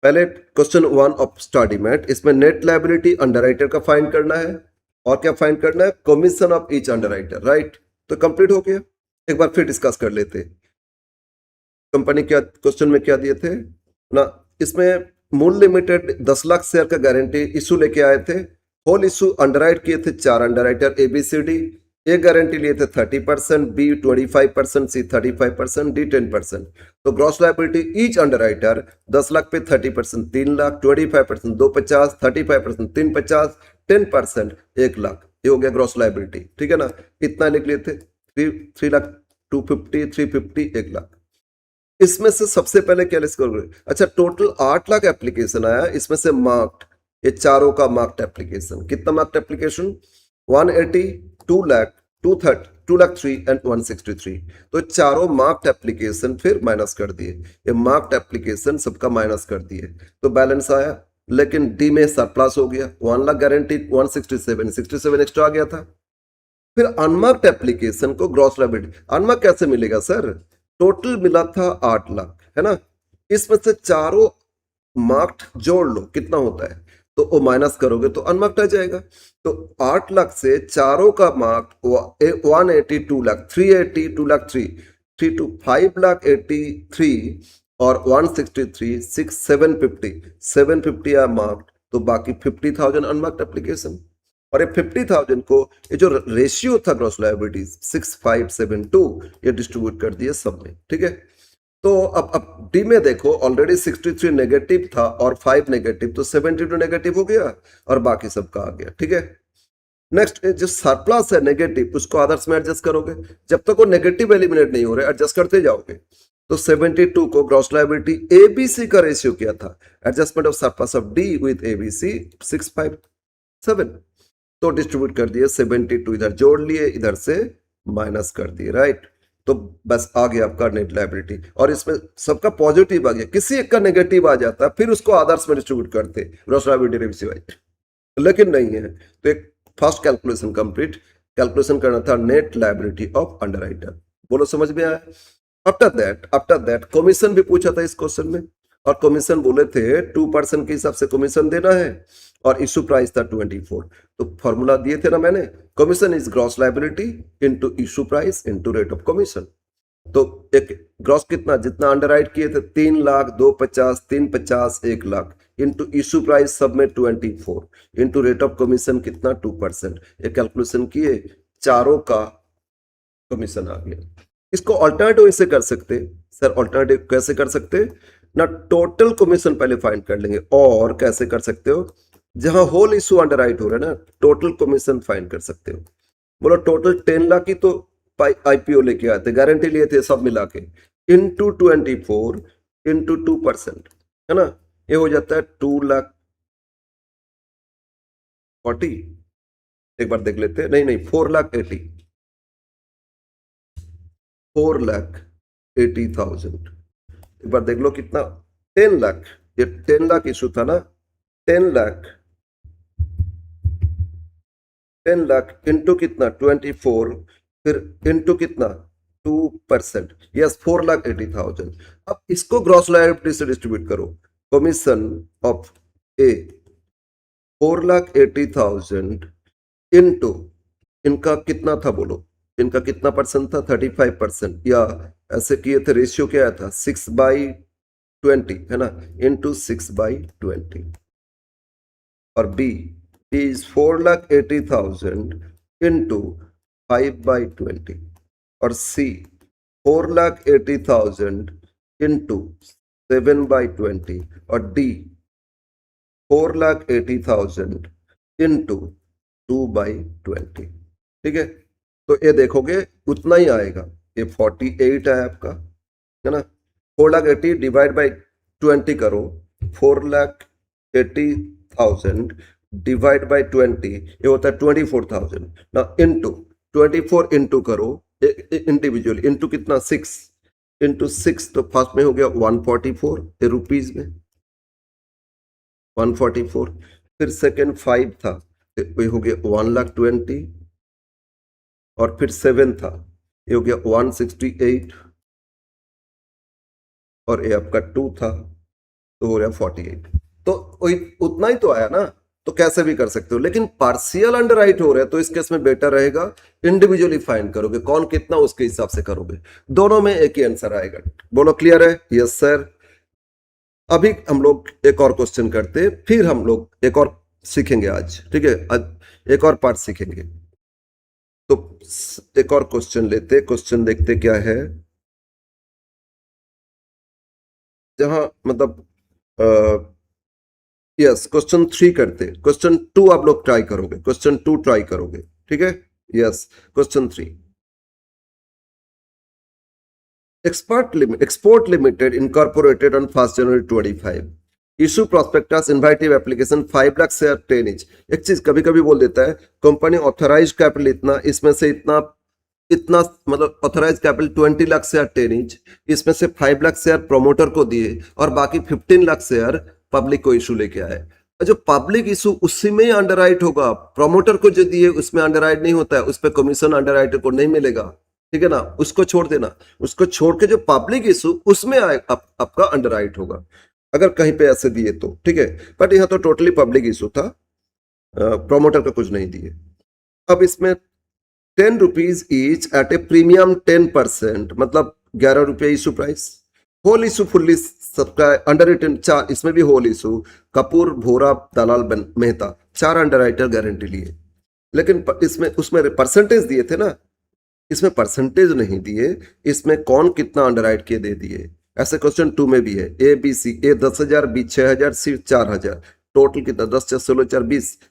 पहले क्वेश्चन 1 ऑफ स्टडीमेट, इसमें नेट लायबिलिटी अंडरराइटर का फाइंड करना है और क्या फाइंड करना है, commission of each underwriter, right. तो कंप्लीट हो गया, एक बार फिर डिस्कस कर लेते। कंपनी क्या क्वेश्चन में क्या दिए थे ना, इसमें मूल लिमिटेड 10 लाख शेयर का गारंटी इशू लेके आए थे। होल इशू अंडरराइट किए थे 4 अंडरराइटर ABCD, ए गारंटी लिए थे 30%, बी 25%, सी 35%, डी 10%। तो gross liability each underwriter 10 lakh पे 30% 3 लाख, 25% 250, 35% 350, 10% 1 लाख, ये हो गया ग्रॉस लायबिलिटी। ठीक है ना, इतना लिख लिए थे, 3 लाख 250, 350, 1 लाख। इसमें से सबसे पहले क्या लिस्ट करोगे, अच्छा टोटल 8 लाख एप्लीकेशन आया, इसमें से मार्क्ड, ये चारों का मार्क्ड एप्लीकेशन, कितना marked application 180, 2 lakh, 230, 2 lakh 3 and 163। तो चारों मार्क्ड एप्लीकेशन फिर माइनस कर दिए, ये मार्क्ड एप्लीकेशन सबका माइनस कर दिए, तो बैलेंस आया। लेकिन डी में सरप्लस हो गया, 1 लाख गारंटी 167, 67 एक्स्ट्रा आ गया था। फिर अनमार्क्ड एप्लीकेशन को ग्रॉस लायबिलिटी, अनमार्क कैसे मिलेगा सर, टोटल मिला था 8 लाख, है ना, इसमें से चारों मार्क्ड जोड़ लो कितना होता है, तो वो माइनस करोगे तो अनमार्क्ड आ जाएगा। तो 8 लाख से चारों का मार्क 182 लाख, 380, 2 लाख 3 to 5 लाख 83 और 163, 750 आर मार्क्ड, तो बाकी 50,000 अनमार्क्ड एप्लीकेशन। और ये 50,000 को, ये जो रेशियो था ग्रॉस लायबिलिटीज 6572, ये डिस्ट्रीब्यूट कर दिए सब में। ठीक है, तो अब डी में देखो, ऑलरेडी 63 नेगेटिव था और 5 नेगेटिव, तो 72 नेगेटिव हो गया और बाकी सबका आ गया। ठीक है, नेक्स्ट जो सरप्लस है नेगेटिव, उसको अदर्स में एडजस्ट करोगे, जब तक वो नेगेटिव एलिमिनेट नहीं हो रहे एडजस्ट करते जाओगे। तो 72 को ग्रॉस लायबिलिटी ABC का रेशियो किया था, adjustment of surplus of D with ABC 657, तो डिस्ट्रीब्यूट कर दिए, 72 इधर जोड़ लिए, इधर से माइनस कर दिए, राइट। तो बस आ गया आपका नेट लायबिलिटी, और इसमें सबका पॉजिटिव आ गया, किसी एक का नेगेटिव आ जाता फिर उसको आदर्श में डिस्ट्रीब्यूट करते ग्रॉस लायबिलिटी रेशियो, लेकिन नहीं है। तो एक फर्स्ट कैलकुलेशन कंप्लीट, कैलकुलेशन करना था नेट लायबिलिटी ऑफ अंडरराइटर। बोलो समझ में आया। आफ्टर दैट कमीशन भी पूछा था इस क्वेश्चन में, और कमीशन बोले थे 2% के हिसाब से कमीशन देना है, और इशू प्राइस था 24। तो फॉर्मूला दिए थे ना मैंने, commission is gross liability into issue price into rate of commission. तो एक ग्रॉस कितना, जितना अंडरराइट किए थे 3 lakh, 250, 350, 1 lakh, into issue price सब में 24, इनटू रेट ऑफ कमीशन कितना 2%। ये कैलकुलेशन किए, चारों का कमीशन आ गया। इसको अल्टरनेटिव ऐसे कर सकते सर, अल्टरनेटिव कैसे कर सकते ना, टोटल कमीशन पहले फाइंड कर लेंगे, और कैसे कर सकते हो, जहां होल इशू अंडरराइट हो रहा है ना, टोटल कमीशन फाइंड कर सकते हो। बोलो टोटल 10 लाख की तो IPO लेके आए थे, गारंटी लिए थे सब मिला के, इंटू 24 इंटू 2%, है ना, ये हो जाता है 2,40,000। एक बार देख लेते हैं, नहीं 4,80,000, 4,80,000। एक बार देख लो कितना, 10 लाख, ये 10 लाख इशू था ना, 10 लाख, 10 लाख इंटू कितना 24, फिर इंटू कितना 2%, यस 4,80,000। अब इसको ग्रॉस लायबिलिटी से डिस्ट्रीब्यूट करो, कमीशन ऑफ ए 4,80,000 इंटू, इनका कितना था बोलो, इनका कितना परसेंट था 35%, या ऐसे किए थे, रेशियो क्या आया था 6/20, है ना, इंटू 6/20। और बी is 4,80,000 into 5/20, और C 4,80,000 into 7/20, और D 4,80,000 into 2/20। ठीक है, तो ये देखोगे उतना ही आएगा, ये 48 है आपका, है ना। 4,80,000 डिवाइड बाई 20 करो, 4,80,000 डिवाइड बाई 20, ये होता है 24,000 ना, इंटू 24 इंटू करो इंडिविजुअल, इंटू कितना 6, इंटू 6, तो फर्स्ट में हो गया 144 रुपीज में, 144, फिर सेकेंड 5 था, तो ये हो गया 1,20,000, और फिर 7 था, ये हो गया 168, और ये आपका 2 था, तो हो गया 48। तो उतना ही तो आया ना, तो कैसे भी कर सकते हो, लेकिन पार्शियल अंडरराइट हो रहा है तो इस केस में बेटर रहेगा इंडिविजुअली फाइंड करोगे, कौन कितना उसके हिसाब से करोगे, दोनों में एक ही आंसर आएगा। बोलो क्लियर है? Yes sir. अभी हम लोग एक और क्वेश्चन करते, फिर हम लोग एक और सीखेंगे आज, ठीक है, आज एक और पार्ट सीखेंगे। तो एक और क्वेश्चन लेते, क्वेश्चन देखते क्या है, जहां मतलब यस क्वेश्चन 3 करते, क्वेश्चन 2 आप लोग ट्राई करोगे, क्वेश्चन 2 ट्राई करोगे, ठीक है। Yes question 3, export limited incorporated on 1 January 25, issue prospectus inviting application 5 lakh share 10 each. एक चीज कभी कभी बोल देता है कंपनी ऑथराइज कैपिटल इतना, इसमें से इतना इतना मतलब authorise capital 20 lakh share 10 inch, इसमें से 5 लाख शेयर प्रोमोटर को दिए और बाकी 15 लाख शेयर पब्लिक को इशू लेके आए। जो पब्लिक इशू उसी में अंडरराइट होगा, प्रोमोटर को जो दिए उसमें अंडरराइट नहीं होता है, उस पर कमीशन अंडरराइटर को नहीं मिलेगा, ठीक है ना, उसको छोड़ देना, उसको छोड़ के जो पब्लिक इशू उसमें आपका अंडरराइट होगा, अगर कहीं पे ऐसे दिए तो, ठीक है। बट यहाँ तो टोटली पब्लिक इशू था, प्रोमोटर का कुछ नहीं दिए। अब इसमें 10 rupees each at a premium 10%, मतलब 11 रुपये issue price, whole issue fully सबका अंडर रिटन 4, इसमें भी whole issue Kapoor Bhora Dalal Mehta 4 underwriter guarantee लिए, लेकिन इसमें उसमें परसेंटेज दिए थे ना, इसमें परसेंटेज नहीं दिए, इसमें कौन कितना अंडर राइट किए दे दिए। ऐसे क्वेश्चन 2 में भी है, A B C, A 10,000, B 6,000, C 4,000, total कितना 10, 4, 16, 4,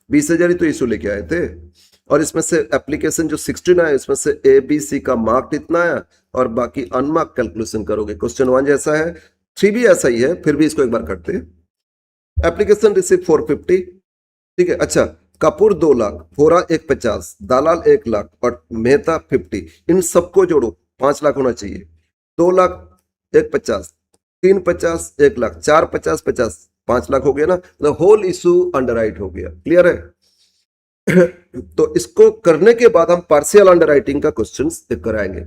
20,000 ही तो इशू लेके आए थे। और इसमें से एप्लीकेशन जो 16 है इसमें से ए बी सी का मार्क इतना है और बाकी अनमार्क कैलकुलेशन करोगे। क्वेश्चन 1 जैसा है, 3 भी ऐसा ही है, फिर भी इसको एक बार करते हैं। एप्लीकेशन रिसीव 450, ठीक है। अच्छा, कपूर 2 लाख, भोरा 150, दलाल 1 लाख और मेहता 50, इन सबको जोड़ो 5 लाख होना चाहिए। 2 लाख 150, 350, 1 लाख, 450, 50, 5 लाख हो गया ना, तो होल इशू अंडरराइट हो गया। क्लियर है? तो इसको करने के बाद हम पार्शियल अंडरराइटिंग का क्वेश्चन कराएंगे,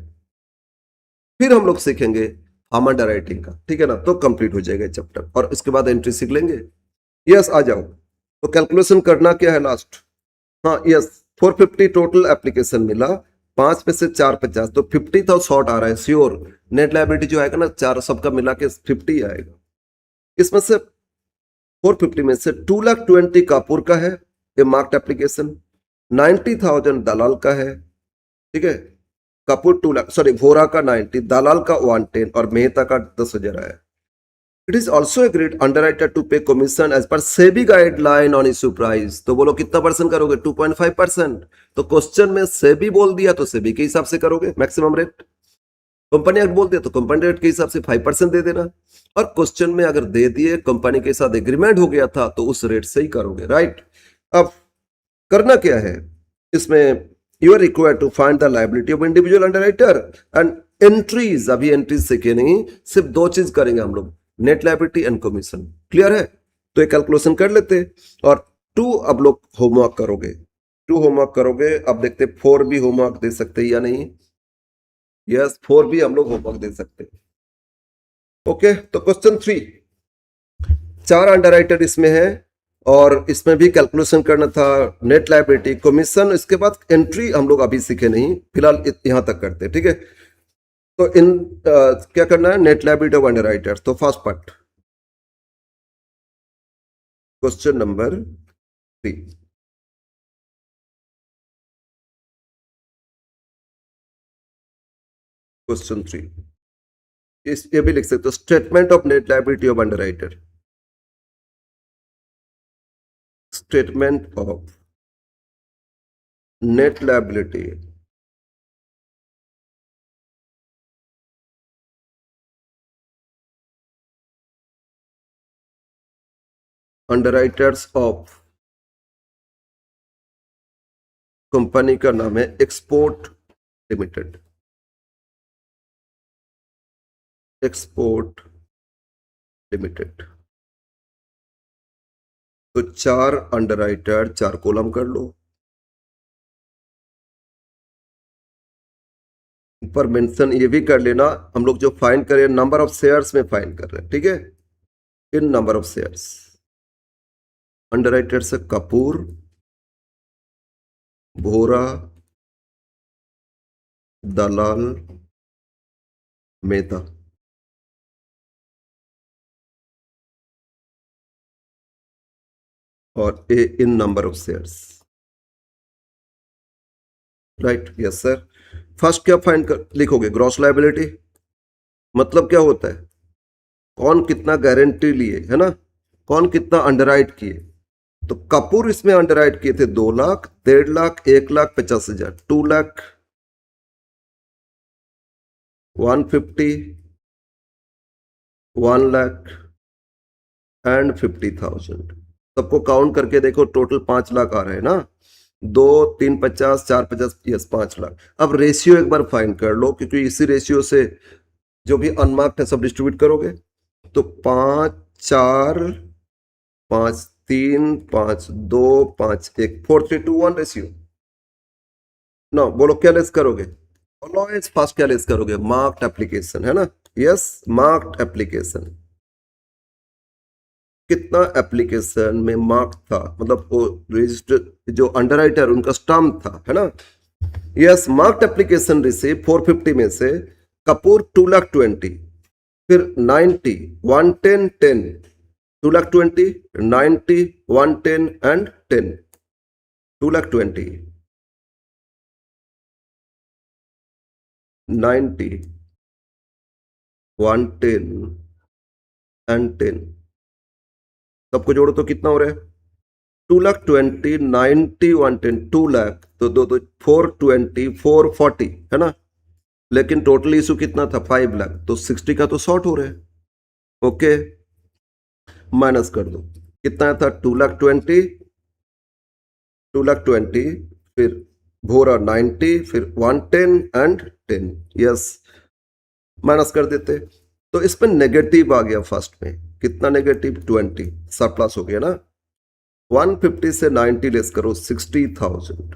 फिर हम लोग सीखेंगे हम अंडरराइटिंग का, ठीक है ना, तो कंप्लीट हो जाएगा चैप्टर, और इसके बाद एंट्री सीख लेंगे। यस आ जाओ, तो कैलकुलेशन करना क्या है लास्ट, हाँ यस 450 टोटल एप्लीकेशन मिला, 5 में से 450, तो 50 था शॉर्ट आ रहा है श्योर, नेट लायबिलिटी जो आएगा ना चार सबका मिला के 50 आएगा। इसमें से 450 में से 2,20,000 कापुर का है, ये मार्क्ड एप्लीकेशन, 90,000 दलाल का है, ठीक है। कपूर 2 लाख, सॉरी भोरा का 90, दलाल का 110 और मेहता का 10,000 है। It is also agreed underwriter to pay commission as per SEBI guideline on issue price, तो बोलो कितना परसेंट करोगे? 2.5%। तो क्वेश्चन में सेबी बोल दिया तो सेबी के हिसाब से करोगे मैक्सिमम रेट, कंपनी एक्ट बोल दिया तो कंपनी रेट के हिसाब से 5% दे देना, और क्वेश्चन में अगर दे दिए कंपनी के साथ एग्रीमेंट हो गया था तो उस रेट से ही करोगे, राइट। अब करना क्या है इसमें, you are required to find the liability of individual underwriter and entries. अभी एंट्रीज सीखे नहीं, सिर्फ 2 चीज करेंगे हम लोग, net liability and commission. Clear है? तो एक कैलकुलेशन कर लेते, और 2 अब लोग होमवर्क करोगे, 2 होमवर्क करोगे। अब देखते 4 भी होमवर्क दे सकते या नहीं। यस 4 भी हम लोग होमवर्क दे सकते। ओके, तो क्वेश्चन 3, 4 अंडरराइटर इसमें है और इसमें भी कैलकुलेशन करना था, नेट लायबिलिटी, कमीशन, इसके बाद एंट्री हम लोग अभी सीखे नहीं, फिलहाल यहां तक करते, ठीक है। तो क्या करना है, नेट लायबिलिटी ऑफ अंडरराइटर। तो first part, question number 3, question 3 ये भी लिख सकते हो, statement of net liability of underwriter, statement of net liability underwriters of, company का नाम है एक्सपोर्ट लिमिटेड, एक्सपोर्ट लिमिटेड। तो 4 अंडरराइटर, 4 कॉलम कर लो। पर मेंशन ये भी कर लेना, हम लोग जो फाइंड करें नंबर ऑफ शेयर्स में फाइंड कर रहे हैं, ठीक है। In number of shares, underwriter से कपूर, भोरा, दलाल, मेहता। और a in number of shares, right, yes sir. First क्या फाइंड कर लिखोगे, ग्रॉस लायबिलिटी, मतलब क्या होता है, कौन कितना गारंटी लिए, है ना, कौन कितना अंडरराइट किए। तो कपूर इसमें अंडरराइट किए थे 2 लाख, 1.5 लाख, 1,50,000, 2 लाख, 150, 1 लाख एंड 50,000। सबको काउंट करके देखो, टोटल 5 लाख आ रहे हैं ना, 2, 3, 50, 4, 50, यस 5 लाख। अब रेशियो एक बार फाइंड कर लो, क्योंकि इसी रेशियो से जो भी अनमार्क्ड है सब डिस्ट्रीब्यूट करोगे। तो 5, 4, 5, 3, 5, 2, 5, 1, 4, 3, 2, 1 रेशियो। नो बोलो क्या लेस करोगे, ऑलवेज फर्स्ट क्या लेस करोगे, मार्क्ड एप्लीकेशन, है ना, यस मार्क्ड एप्लीकेशन। कितना एप्लीकेशन में मार्क था, मतलब वो रजिस्टर जो अंडरराइटर उनका स्टाम्प था, है ना, यस मार्क्ड एप्लीकेशन रिसीव 450 में से कपूर 2,20,000, फिर 90, 110, 10, 2,20,000, 90, 110 एंड 10, 2,20,000, 90, 110 एंड 10, सबको जोड़ो तो कितना हो रहा है, 2,20,000, 90, 110, 2 लाख, तो 420, 440, है ना। लेकिन टोटल इशू कितना था, 5 लाख, तो 60 का तो शॉर्ट हो रहा है, ओके, माइनस कर दो। कितना था, 2,20,000, 2,20,000, फिर भोरा 90, फिर 110 एंड 10, यस माइनस कर देते। तो इसमें नेगेटिव आ गया फर्स्ट में, कितना नेगेटिव, 20, सरप्लस हो गया ना। 150 से 90 लेस करो, 60,000,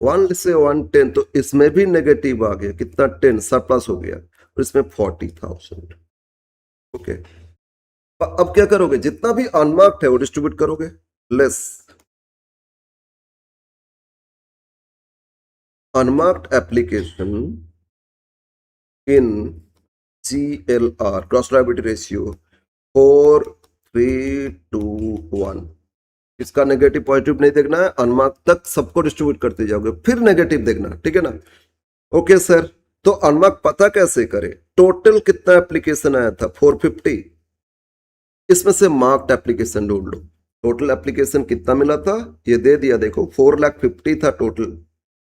1 से 110, तो इसमें भी नेगेटिव आ गया, कितना, 10, सरप्लस हो गया, और इसमें 40,000, ओके। अब क्या करोगे, जितना भी अनमार्क्ड है वो डिस्ट्रीब्यूट करोगे, less unmarked application in GLR, gross liability ratio 4, 3, 2, 1। इसका नेगेटिव पॉजिटिव नहीं देखना है, अनमार्क तक सबको डिस्ट्रीब्यूट करते जाओगे, फिर नेगेटिव देखना, ठीक है ना, ओके सर। तो अनमार्क पता कैसे करें, टोटल कितना एप्लीकेशन आया था, 450, इसमें से मार्क्ड एप्लीकेशन ढूंढ लो, टोटल एप्लीकेशन कितना मिला था, ये दे दिया, देखो 4,50,000 था टोटल,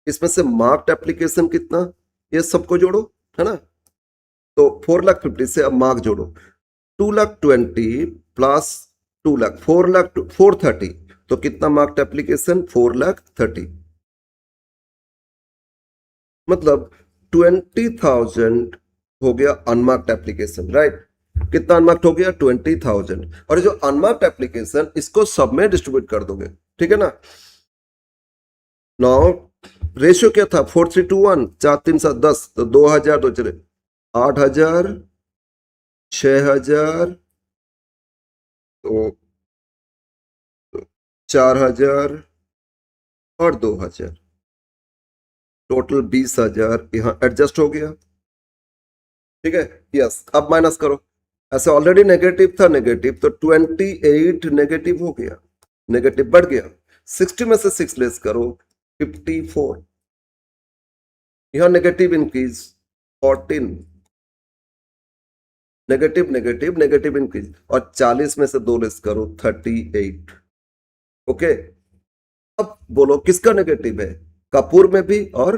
इसमें से मार्क्ड एप्लीकेशन कितना, ये सबको जोड़ो, है ना। तो 4,50,000 से अब मार्क जोड़ो, 2,20,000 प्लस 2 लाख, 4 लाख, 430, तो कितना मार्क्ड एप्लीकेशन, 4,30,000, मतलब 20,000 हो गया अनमार्क्ड एप्लीकेशन, राइट। कितना अनमार्क्ड हो गया, 20,000। और जो अनमार्क्ड एप्लीकेशन, इसको सब में डिस्ट्रीब्यूट कर दोगे, ठीक है ना। नाउ रेशियो क्या था, 4, 3, 2, 1, 4, 3, 7, 10, तो 2,000, 2 चले 8,000, 6,000, तो 4,000 और 2,000, टोटल 20,000 यहां एडजस्ट हो गया, ठीक है, यस। अब माइनस करो, ऐसे ऑलरेडी नेगेटिव था, नेगेटिव तो 28 नेगेटिव हो गया, नेगेटिव बढ़ गया, 60 में से 6 लेस करो, 54, यहां negative increase 14, negative negative negative increase, और 40 में से 2 लेस करो, 38, ओके। अब बोलो किसका नेगेटिव है, कपूर में भी और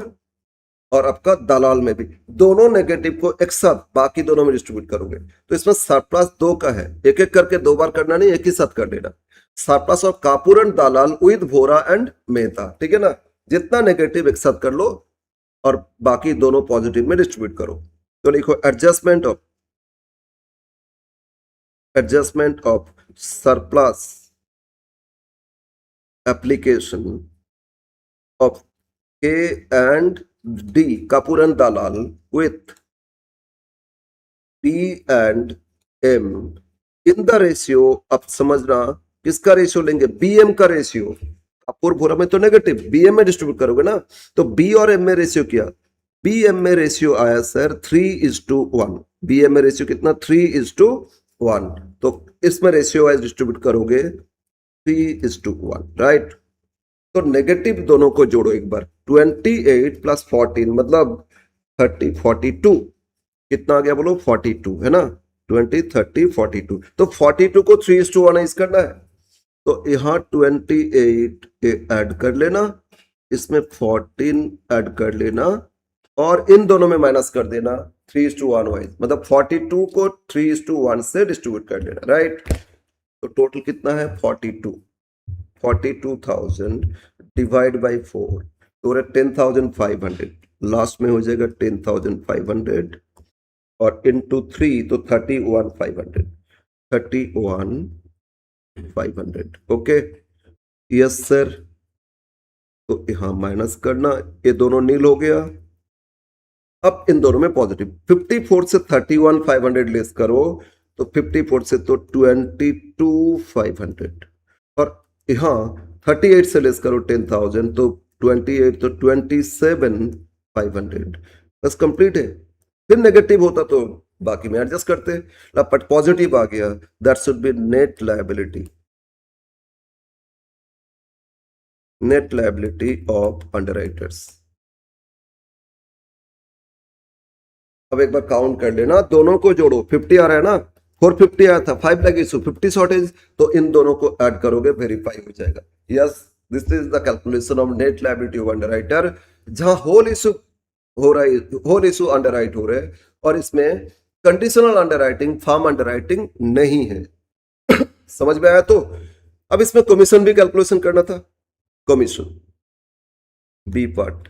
और आपका दलाल में भी, दोनों नेगेटिव को एक साथ बाकी दोनों में डिस्ट्रीब्यूट करोगे। तो इसमें सरप्लस 2 का है, एक एक करके 2 बार करना नहीं, एक ही साथ कर देना। Surplus of Kapoor and Dalal with Bhora and Mehta, ठीक है ना। जितना नेगेटिव एक साथ कर लो और बाकी दोनों पॉजिटिव में डिस्ट्रीब्यूट करो। तो लिखो adjustment of surplus application of A and D, Kapoor and Dalal, with B and M in the ratio, अब समझना किसका रेशियो लेंगे, BM का रेशियो। कपूर भोरा में तो नेगेटिव, BM में डिस्ट्रीब्यूट करोगे ना, तो B और M में रेशियो किया, BM में रेशियो आया सर 3:1। BM में रेशियो कितना, 3:1। तो इसमें रेशियो वाइज डिस्ट्रीब्यूट करोगे 3:1, राइट। तो नेगेटिव दोनों को जोड़ो एक बार, 28 + 14 मतलब 30, 42, कितना आ गया बोलो, 42 है ना, 20, 30, 42। तो 42 को 3:1 करना है, तो यहां 28 ऐड कर लेना, इसमें 14 ऐड कर लेना, और इन दोनों में माइनस कर देना 3:1 वाइज, मतलब 42 को 3:1 से डिस्ट्रीब्यूट कर लेना, राइट। तो टोटल कितना है, 42,000 डिवाइड बाई 4 तो 10,500, लास्ट में हो जाएगा 10,500, और इंटू 3 तो 31,500। Okay, yes sir. तो यहां माइनस करना, ये दोनों नील हो गया। अब इन दोनों में पॉजिटिव, 54 से 31,500 लेस करो, तो 54 से तो 22,500, और यहां 38 से लेस करो 10,000, तो 28 तो 27,500, बस कंप्लीट है। फिर नेगेटिव होता तो बाकी में एडजस्ट करते, बट पॉजिटिव आ गया, that should be net liability of underwriters. अब एक बार काउंट कर लेना, दोनों को जोड़ो, 50 आ रहा है ना, 450 आया था, 5 लगे इशू, 50 शॉर्टेज, तो इन दोनों को ऐड करोगे, वेरीफाई हो जाएगा। Yes, this is the calculation of net liability of underwriter, जहां होल इशू हो रहा है, होल इशू अंडरराइट हो रहे हैं, और इसमें कंडीशनल अंडरराइटिंग, फार्म अंडरराइटिंग नहीं है। समझ में आया? तो अब इसमें कमीशन भी कैलकुलेशन करना था, commission B part,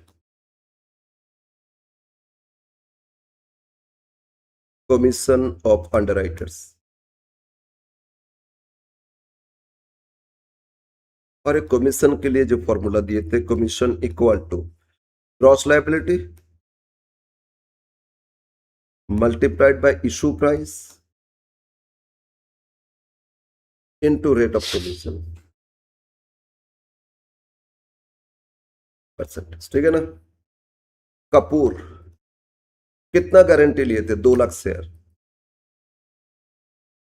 commission of underwriters, और एक कमीशन के लिए जो फॉर्मूला दिए थे, commission equal to gross liability multiplied by issue price into rate of commission percentage, ठीक है ना। कपूर कितना गारंटी लिए थे, 2 लाख शेयर,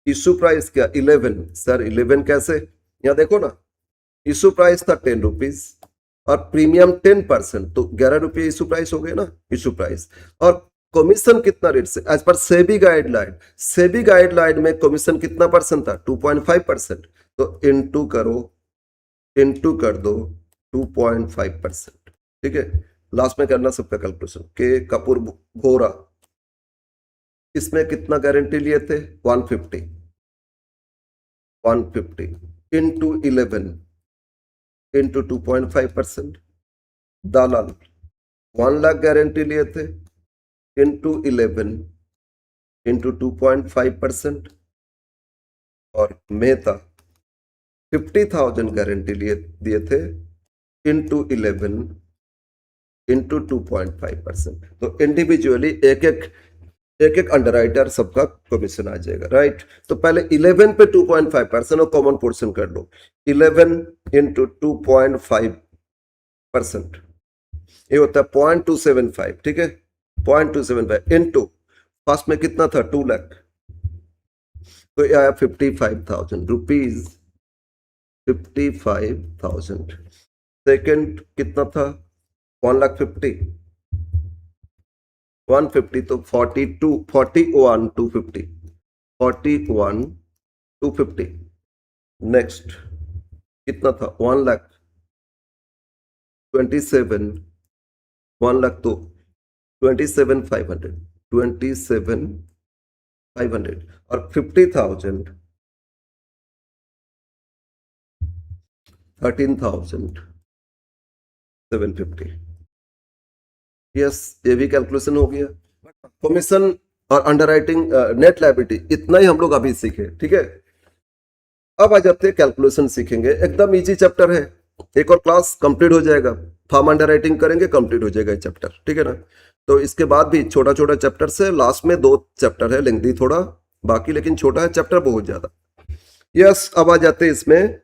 इशू प्राइस क्या, 11। सर 11 कैसे, यहां देखो ना, इशू प्राइस था 10 रुपीज और प्रीमियम 10%, तो 11 रुपये इशू प्राइस हो गया ना, इशू प्राइस। और कमीशन कितना रेट से, as per SEBI guideline, SEBI guideline में कमीशन कितना परसेंट था, 2.5%, तो इनटू करो, इनटू कर दो 2.5%, ठीक है। लास्ट में करना सबका कैलकुलेशन के कपूर भोरा, इसमें कितना गारंटी लिए थे, 150 इंटू 11 इंटू 2.5%। दलाल 1 लाख गारंटी लिए थे, इंटू 11 इंटू 2.5%, और मेहता 50,000 गारंटी लिए दिए थे, इंटू 11 इंटू 2.5%। तो इंडिविजुअली एक एक अंडरराइटर सबका कमीशन आ जाएगा, राइट। तो पहले 11 पे 2.5% और कॉमन पोर्शन कर लो, 11 इंटू 2.5%, ये होता है 0.275, ठीक है, 0.275 इंटू फर्स्ट में कितना था, 2 लाख, तो ये आया 55,000 रुपीज, 55,000। सेकेंड कितना था, 1,50,000, 150 तो 42, 41,250, 41,250। नेक्स्ट कितना था, 1,27,000, 1 लाख, तो 27,500, 27,500 और 50,000, 13,750। यस, ये भी कैलकुलेशन हो गया। कमीशन और अंडरराइटिंग नेट लायबिलिटी, इतना ही हम लोग अभी सीखे, ठीक है। अब आ जाते हैं कैलकुलेशन सीखेंगे, एकदम इजी चैप्टर है, एक और क्लास कंप्लीट हो जाएगा, फार्म अंडरराइटिंग करेंगे, कंप्लीट हो जाएगा ये चैप्टर, ठीक है ना। तो इसके बाद भी छोटा छोटा चैप्टर से, लास्ट में 2 चैप्टर है, लेंथी थोड़ा बाकी, लेकिन छोटा है चैप्टर बहुत ज्यादा। यस, अब आ जाते हैं इसमें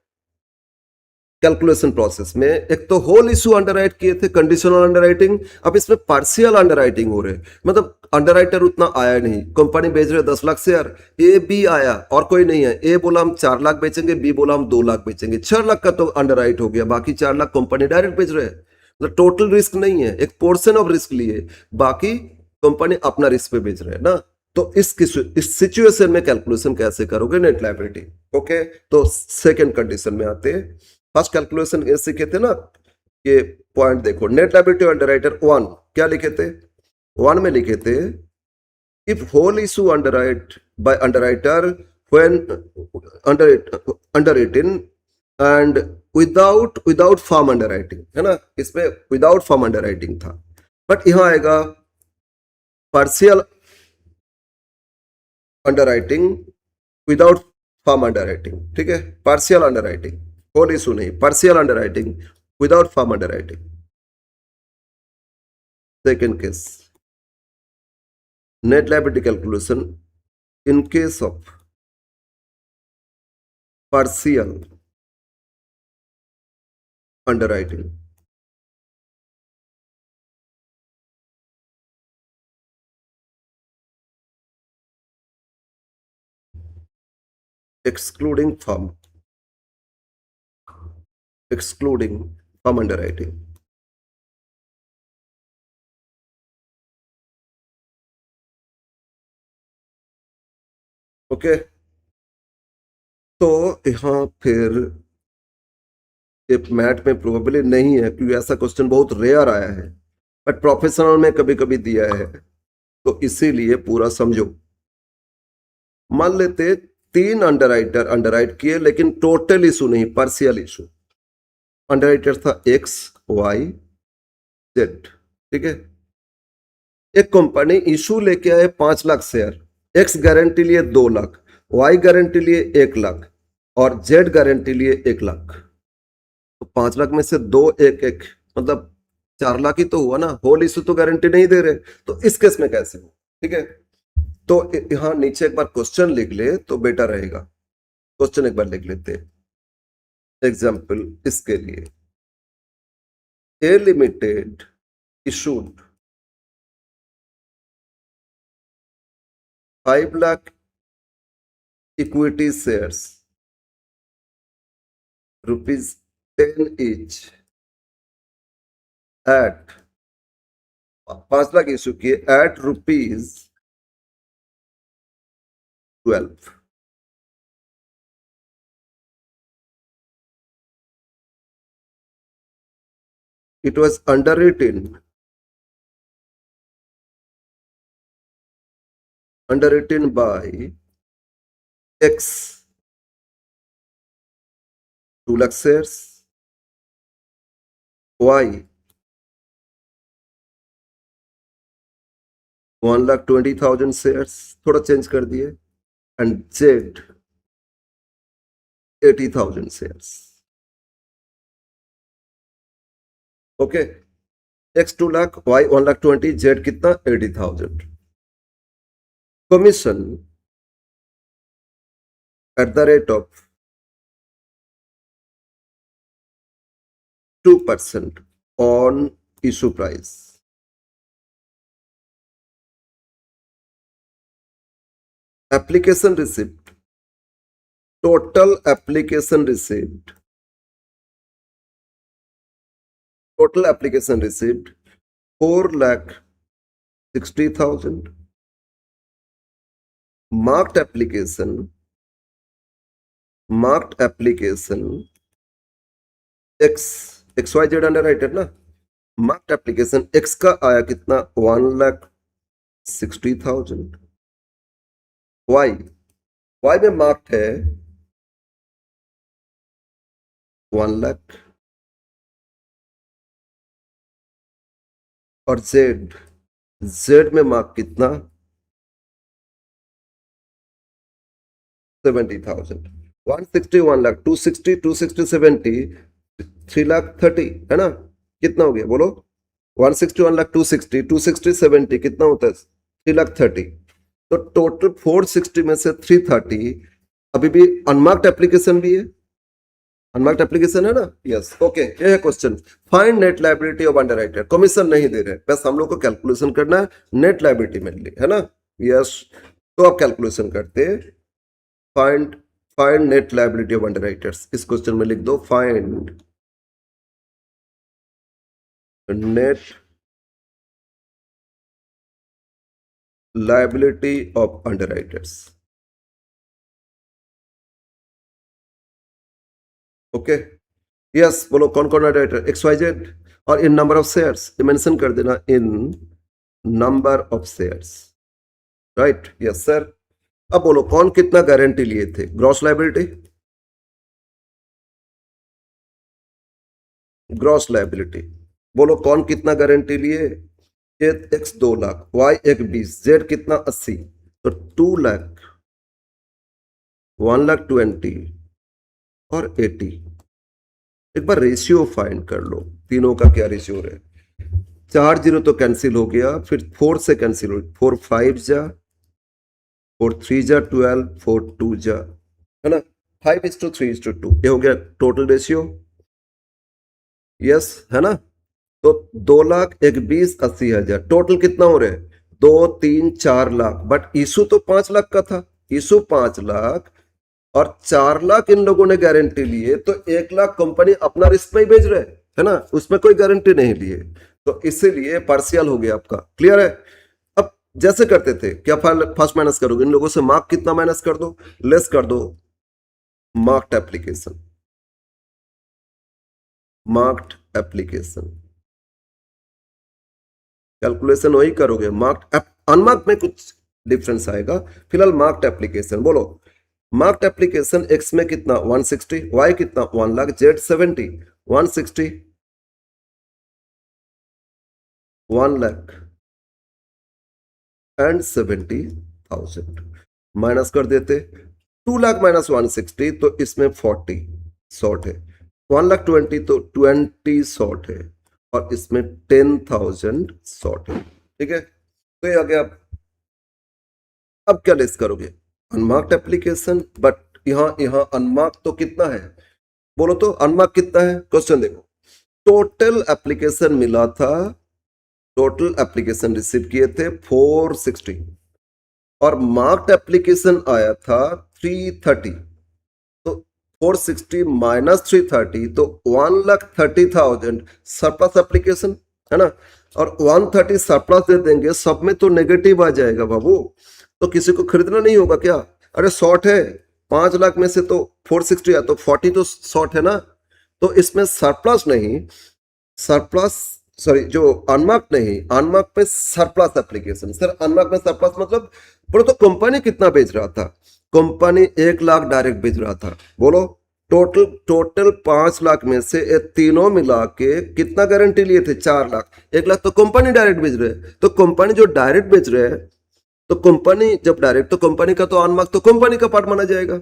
कैलकुलेशन प्रोसेस में। एक तो होल इशू अंडरराइट किए थे, कंडीशनल अंडरराइटिंग, अब इसमें पार्शियल अंडरराइटिंग हो रहे हैं, मतलब अंडरराइटर उतना आया नहीं, कंपनी बेच रहे 10 लाख शेयर, ए बी आया और कोई नहीं है, ए बोला हम 4 लाख बेचेंगे, बी बोला हम 2 लाख बेचेंगे, 6 लाख का तो अंडरराइट हो गया, बाकी 4 लाख कंपनी डायरेक्ट बेच रहे हैं, मतलब टोटल रिस्क नहीं है, एक पोर्शन ऑफ रिस्क लिए, बाकी कंपनी अपना रिस्क पे बेच रहे हैं ना। तो इस सिचुएशन में कैलकुलेशन कैसे करोगे नेट लायबिलिटी। ओके, तो सेकेंड कंडीशन में आते हैं। फर्स्ट कैलकुलेशन सीखे थे ना, ये पॉइंट देखो, नेट लायबिलिटी अंडरराइटर 1 क्या लिखे थे, 1 में लिखे थे, if whole issue underwrite by underwriter when underwritten and without firm underwriting, है ना, इसमें विदाउट फॉर्म अंडरराइटिंग था, बट यहां आएगा partial underwriting without firm underwriting, ठीक है, पार्शियल अंडरराइटिंग, होल इशू नहीं, partial underwriting without firm underwriting. Second case, net liability calculation in case of partial underwriting, excluding firm underwriting। Okay, तो यहां फिर math में प्रोबेबली नहीं है, क्योंकि ऐसा क्वेश्चन बहुत रेयर आया है, बट प्रोफेशनल में कभी कभी दिया है, तो इसीलिए पूरा समझो। मान लेते 3 अंडरराइटर अंडरराइट किए, लेकिन टोटल इशू नहीं, पार्शियल इशू। अंडरराइटर था एक्स, वाई, जेड, ठीक है। एक कंपनी इशू लेके आए 5 लाख शेयर, एक्स गारंटी लिए 2 लाख, वाई गारंटी लिए 1 लाख और जेड गारंटी लिए 1 लाख, तो 5 लाख में से 2 1 1, मतलब 4 लाख ही तो हुआ ना, होल इशू तो गारंटी नहीं दे रहे, तो इस केस में कैसे हो, ठीक है। तो यहां नीचे एक बार क्वेश्चन लिख ले तो बेटर रहेगा, क्वेश्चन एक बार लिख लेते हैं एग्जाम्पल इसके लिए। A limited issued 5 lakh equity shares ₹10 each at 5 lakh issue किए at ₹12। It was underwritten by X 2 lakh shares, Y 1,20,000 shares, थोड़ा चेंज कर दिए, and Z 80,000 shares। Okay, X 2 lakh, Y 1,20,000, Z कितना 80,000। Commission at the rate of 2% on issue price। Application receipt, total application receipt, 4,60,000। marked application XYZ underwriter ना, marked application x का आया कितना 1,60,000। Y Y में marked है 1,00,000। और जेड जेड में mark कितना 70,000। 160 1,00,000 260 260 70 3,30,000 है ना। कितना हो गया बोलो 160 1,00,000 260 260 70 कितना होता है 3,30,000। तो टोटल 460 में से 330 अभी भी अनमार्क्ड एप्लीकेशन भी है। अनमार्क्ड एप्लीकेशन है ना। यस ओके ये है question. Find net liability of underwriter. Commission नहीं दे रहे बस हम लोग को कैलकुलेशन करना है नेट लायबिलिटी में है ना। यस तो आप कैलकुलेशन करते find find net liability of underwriters. इस क्वेश्चन में लिख दो find net liability of underwriters. Okay yes बोलो कौन कौन अंडरराइटर XYZ और इन नंबर ऑफ शेयर्स ये मेंशन कर देना in number of shares. Right yes sir. अब बोलो कौन कितना गारंटी लिए थे ग्रॉस लायबिलिटी। ग्रॉस लायबिलिटी बोलो कौन कितना गारंटी लिए एक्स 2,00,000 वाई 1,20 जेड कितना 80 तो 2,00,000 1,20,000 और 80। एक बार रेशियो फाइंड कर लो तीनों का क्या रेशियो है। 4 0 तो कैंसिल हो गया फिर 4 से कैंसिल हो 4 5 जा 4 3 जा 12 4 2 जा है ना 5:3:2 ये हो गया टोटल रेशियो। यस है ना। तो 2,20,80,000 टोटल कितना हो रहा है 2 3 4 लाख बट इशू तो 5,00,000 का था। इशू 5,00,000 और 4,00,000 इन लोगों ने गारंटी लिए तो 1,00,000 कंपनी अपना रिस्क में ही भेज रहे है ना उसमें कोई गारंटी नहीं लिए तो इसीलिए पार्शियल हो गया आपका। क्लियर है। अब जैसे करते थे क्या फर्स्ट माइनस करोगे इन लोगों से मार्क कितना माइनस कर दो लेस कर दो marked application. Marked application calculation वही करोगे मार्क्ड अनमार्क्ड में कुछ डिफरेंस आएगा। फिलहाल मार्क्ड एप्लीकेशन बोलो मार्क्ड एप्लीकेशन एक्स में कितना 160 वाई कितना 1,00,000 जेड 70 160 1,00,000 एंड 70,000 माइनस कर देते 2,00,000 माइनस 160 तो इसमें 40 शॉर्ट है 1,20,000 तो 20 शॉर्ट है और इसमें 10,000 शॉर्ट है। ठीक है तो ये आ गया। अब क्या लेस करोगे अनमार्क्ड एप्लीकेशन बट यहां अनमार्क तो कितना है बोलो तो अनमार्क कितना है। क्वेश्चन देखो टोटल एप्लीकेशन मिला था टोटल एप्लीकेशन रिसीव किए थे 460 और मार्क्ड एप्लीकेशन आया था 330 तो 460 माइनस 330 तो 1,30,000 सरप्लस एप्लीकेशन है ना। और 130 सरप्लस दे देंगे सब में तो नेगेटिव आ जाएगा बाबू तो किसी को खरीदना नहीं होगा क्या। अरे शॉर्ट है 5,00,000 में से तो 460 है तो 40 तो शॉर्ट है ना। तो इसमें सरप्लस नहीं सरप्लस सॉरी जो अनमार्क नहीं अनमार्क पे सरप्लस एप्लीकेशन। सर अनमार्क में सरप्लस मतलब बोलो तो कंपनी कितना बेच रहा था कंपनी 1,00,000 डायरेक्ट बेच रहा था। बोलो टोटल 5,00,000 में से ये तीनों मिला के कितना गारंटी लिए थे 4,00,000 1,00,000 तो कंपनी डायरेक्ट बेच रहे तो कंपनी जो डायरेक्ट बेच रहे हैं तो कंपनी जब डायरेक्ट तो कंपनी का तो अनमार्क तो कंपनी का पार्ट माना जाएगा।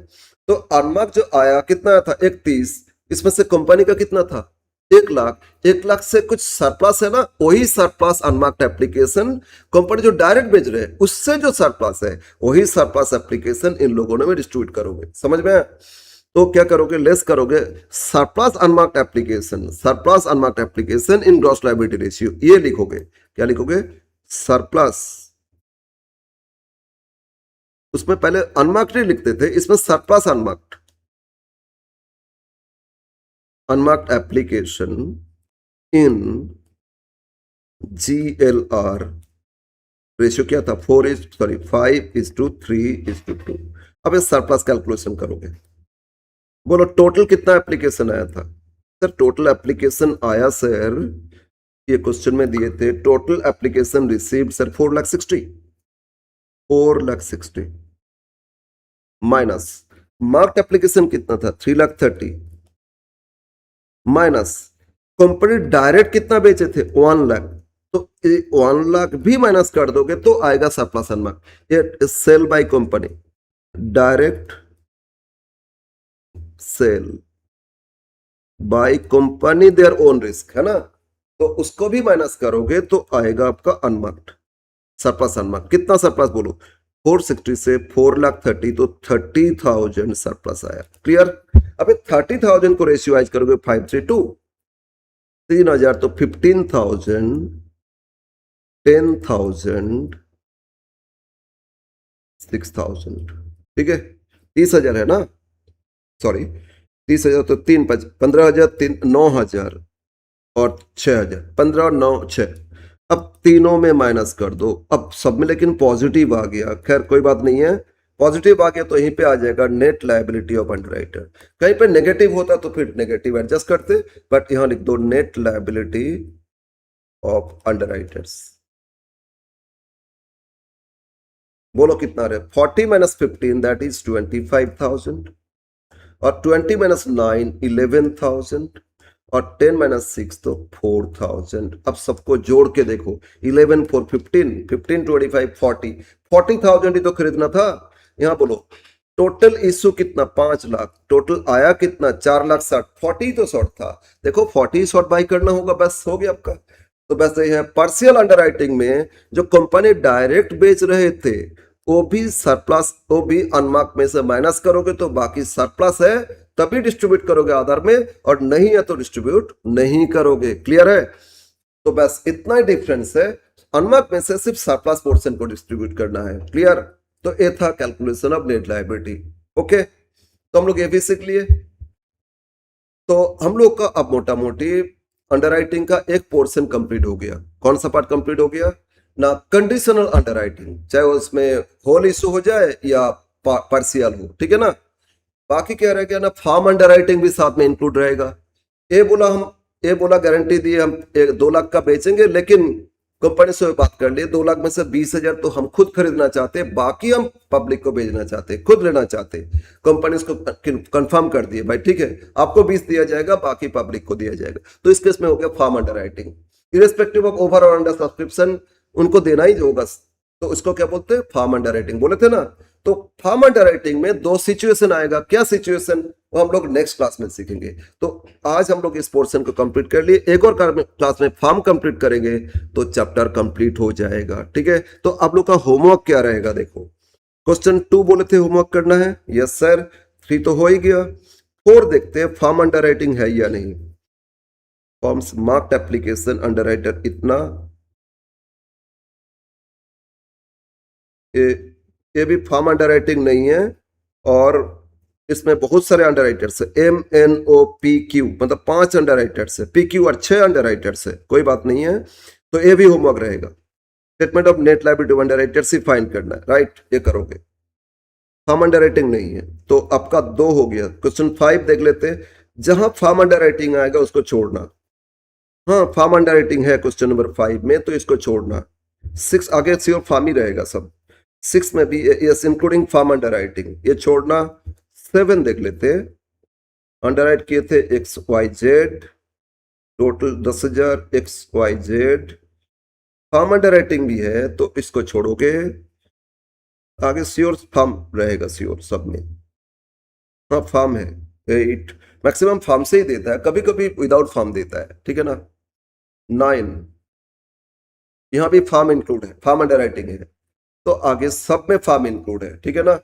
तो अनमार्क जो आया कितना आया था 31 इसमें से कंपनी का कितना था 1,00,000 1,00,000 से कुछ सरप्लस है ना वही सरप्लस अनमार्क्ड एप्लीकेशन कंपनी जो डायरेक्ट बेच रहे हैं उससे जो सरप्लस है वही सरप्लस एप्लीकेशन इन लोगों ने डिस्ट्रीब्यूट करोगे। समझ में तो क्या करोगे लेस करोगे surplus unmarked application in gross liability ratio ये लिखोगे। क्या लिखोगे सरप्लस उसमें पहले अनमार्क्ड ही लिखते थे इसमें surplus unmarked application in GLR ratio क्या था 5:3:2। अब इस सरप्लस कैलकुलेशन करोगे बोलो टोटल कितना एप्लीकेशन आया था। सर टोटल एप्लीकेशन आया सर ये क्वेश्चन में दिए थे total application received sir 4,60 minus marked application कितना था 3,30 माइनस कंपनी डायरेक्ट कितना बेचे थे 1 लाख, तो 1 लाख भी माइनस कर दोगे तो आएगा सरप्लस अनमार्क्ड। ये sale by company, direct sale by company their own risk है ना, तो उसको भी माइनस करोगे तो आएगा आपका अनमार्क्ड, सरप्लस अनमार्क्ड। कितना सरप्लस बोलो 460 से 4,30,000 तो 30,000 सरप्लस आया। क्लियर। अब 30,000 को रेशियोआइज करोगे 532 3,000 तो 15,000 10,000 6,000 ठीक है। 30,000 है ना, सॉरी 30,000 तो 15,000 9,000 और 6,000 15 9 6। अब तीनों में माइनस कर दो, अब सब में लेकिन पॉजिटिव आ गया, खैर कोई बात नहीं है, पॉजिटिव आ गया तो यहीं पे आ जाएगा नेट लायबिलिटी ऑफ अंडरराइटर। कहीं पे नेगेटिव होता तो फिर नेगेटिव एडजस्ट करते, बट यहां लिख दो नेट लायबिलिटी ऑफ अंडरराइटर्स। बोलो कितना रहे 40 माइनस 15 दैट इज 25,000 और 20 माइनस 9 11,000 और 10 माइनस 6 तो 4,000। अब सबको जोड़ के देखो 11 4 15 15 25 40 40,000 ही तो खरीदना था। यहां बोलो टोटल इशू कितना 5 लाख, टोटल आया कितना 4,60,000 40 तो शॉर्ट था, देखो 40 शॉर्ट बाई करना होगा, बस हो गया आपका। तो बस ये है पार्शियल अंडरराइटिंग में जो कंपनी डायरेक्ट बेच रहे थे वो भी सरप्लस, वो भी अनमार्क में से माइनस करोगे तो बाकी सरप्लस है तभी डिस्ट्रीब्यूट करोगे आधार में, और नहीं है तो डिस्ट्रीब्यूट नहीं करोगे। क्लियर है। तो बस इतना ही डिफरेंस है, अनमार्क में से सिर्फ सरप्लस पोर्शन को डिस्ट्रीब्यूट करना है। क्लियर। तो ये था calculation of net liability. Okay, तो हम लोग ये भी सीख लिए। तो हम लोग का अब मोटा मोटी अंडरराइटिंग का एक पोर्शन कंप्लीट हो गया। कौन सा पार्ट कंप्लीट हो गया ना, कंडीशनल अंडरराइटिंग, चाहे उसमें होल इशू हो जाए या पार्शियल हो, ठीक है ना। बाकी क्या रह गया ना, फार्म अंडरराइटिंग भी साथ में इंक्लूड रहेगा। ये बोला गारंटी दी हम 2 लाख का बेचेंगे, लेकिन कंपनी से बात कर लिए 2 लाख में से 20,000 तो हम खुद खरीदना चाहते, बाकी हम पब्लिक को भेजना चाहते, खुद लेना चाहते। कंपनी इसको कंफर्म कर दिए भाई ठीक है आपको 20 दिया जाएगा, बाकी पब्लिक को दिया जाएगा। तो इस केस में हो गया firm underwriting. Irrespective of over और अंडर सब्सक्रिप्शन उनको देना ही होगा, तो इसको क्या बोलते हैं फार्म अंडरराइटिंग बोले थे ना। तो फार्म अंडरराइटिंग में 2 सिचुएशन आएगा, क्या सिचुएशन वो हम लोग नेक्स्ट क्लास में सीखेंगे। तो आज हम लोग इस पोर्शन को कंप्लीट कर लिए, एक और क्लास में फार्म कंप्लीट करेंगे तो चैप्टर कंप्लीट हो जाएगा। ठीक है, तो आप लोग का होमवर्क क्या रहेगा, देखो क्वेश्चन 2 बोले थे होमवर्क करना है, यस सर 3 तो हो ही गया। 4 देखते हैं फार्म अंडरराइटिंग है या नहीं। फॉर्म्स मार्क्ड एप्लीकेशन अंडरराइटर इतना, ये भी फार्म अंडरराइटिंग नहीं है, और इसमें बहुत सारे अंडरराइटर्स है, MNOPQ मतलब 5 अंडरराइटर्स है, PQ और 6 अंडरराइटर्स है, कोई बात नहीं है। तो ये भी होमवर्क रहेगा, statement of net liability underwriters he find करना है, राइट, ये करोगे। फार्म अंडरराइटिंग नहीं है तो आपका 2 हो गया। क्वेश्चन 5 देख लेते हैं, जहां फार्म अंडरराइटिंग आएगा उसको छोड़ना। हाँ फार्म अंडरराइटिंग है क्वेश्चन नंबर 5 में, तो इसको छोड़ना। 6 आगे श्योर फार्म ही रहेगा सब, 6 में भी यस इंक्लूडिंग फार्म अंडरराइटिंग, ये छोड़ना। 7 देख लेते हैं, अंडरराइट किए थे XYZ, total 10,000 XYZ, firm underwriting भी है तो इसको छोड़ोगे, आगे श्योर फार्म रहेगा, श्योर सब में। हाँ फार्म है 8, मैक्सिमम फार्म से ही देता है, कभी कभी विदाउट फार्म देता है, ठीक है ना। 9 यहां भी फार्म इंक्लूड है, फार्म अंडरराइटिंग है, तो आगे सब में फार्म इंक्लूड है, ठीक है ना।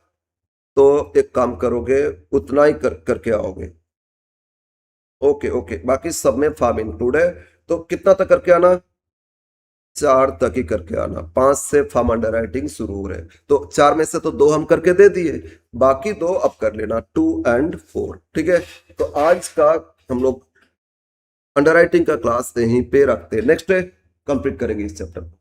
तो एक काम करोगे उतना ही करके आओगे। ओके ओके, बाकी सब में फार्म इंक्लूड है, तो कितना तक करके आना, 4 तक ही करके आना। 5 से फार्म अंडरराइटिंग शुरू हो रहे, तो 4 में से तो 2 हम करके दे दिए, बाकी 2 अब कर लेना 2 और 4, ठीक है। तो आज का हम लोग अंडरराइटिंग का क्लास यहीं पे रखते हैं, नेक्स्ट डे कंप्लीट करेंगे इस चैप्टर को।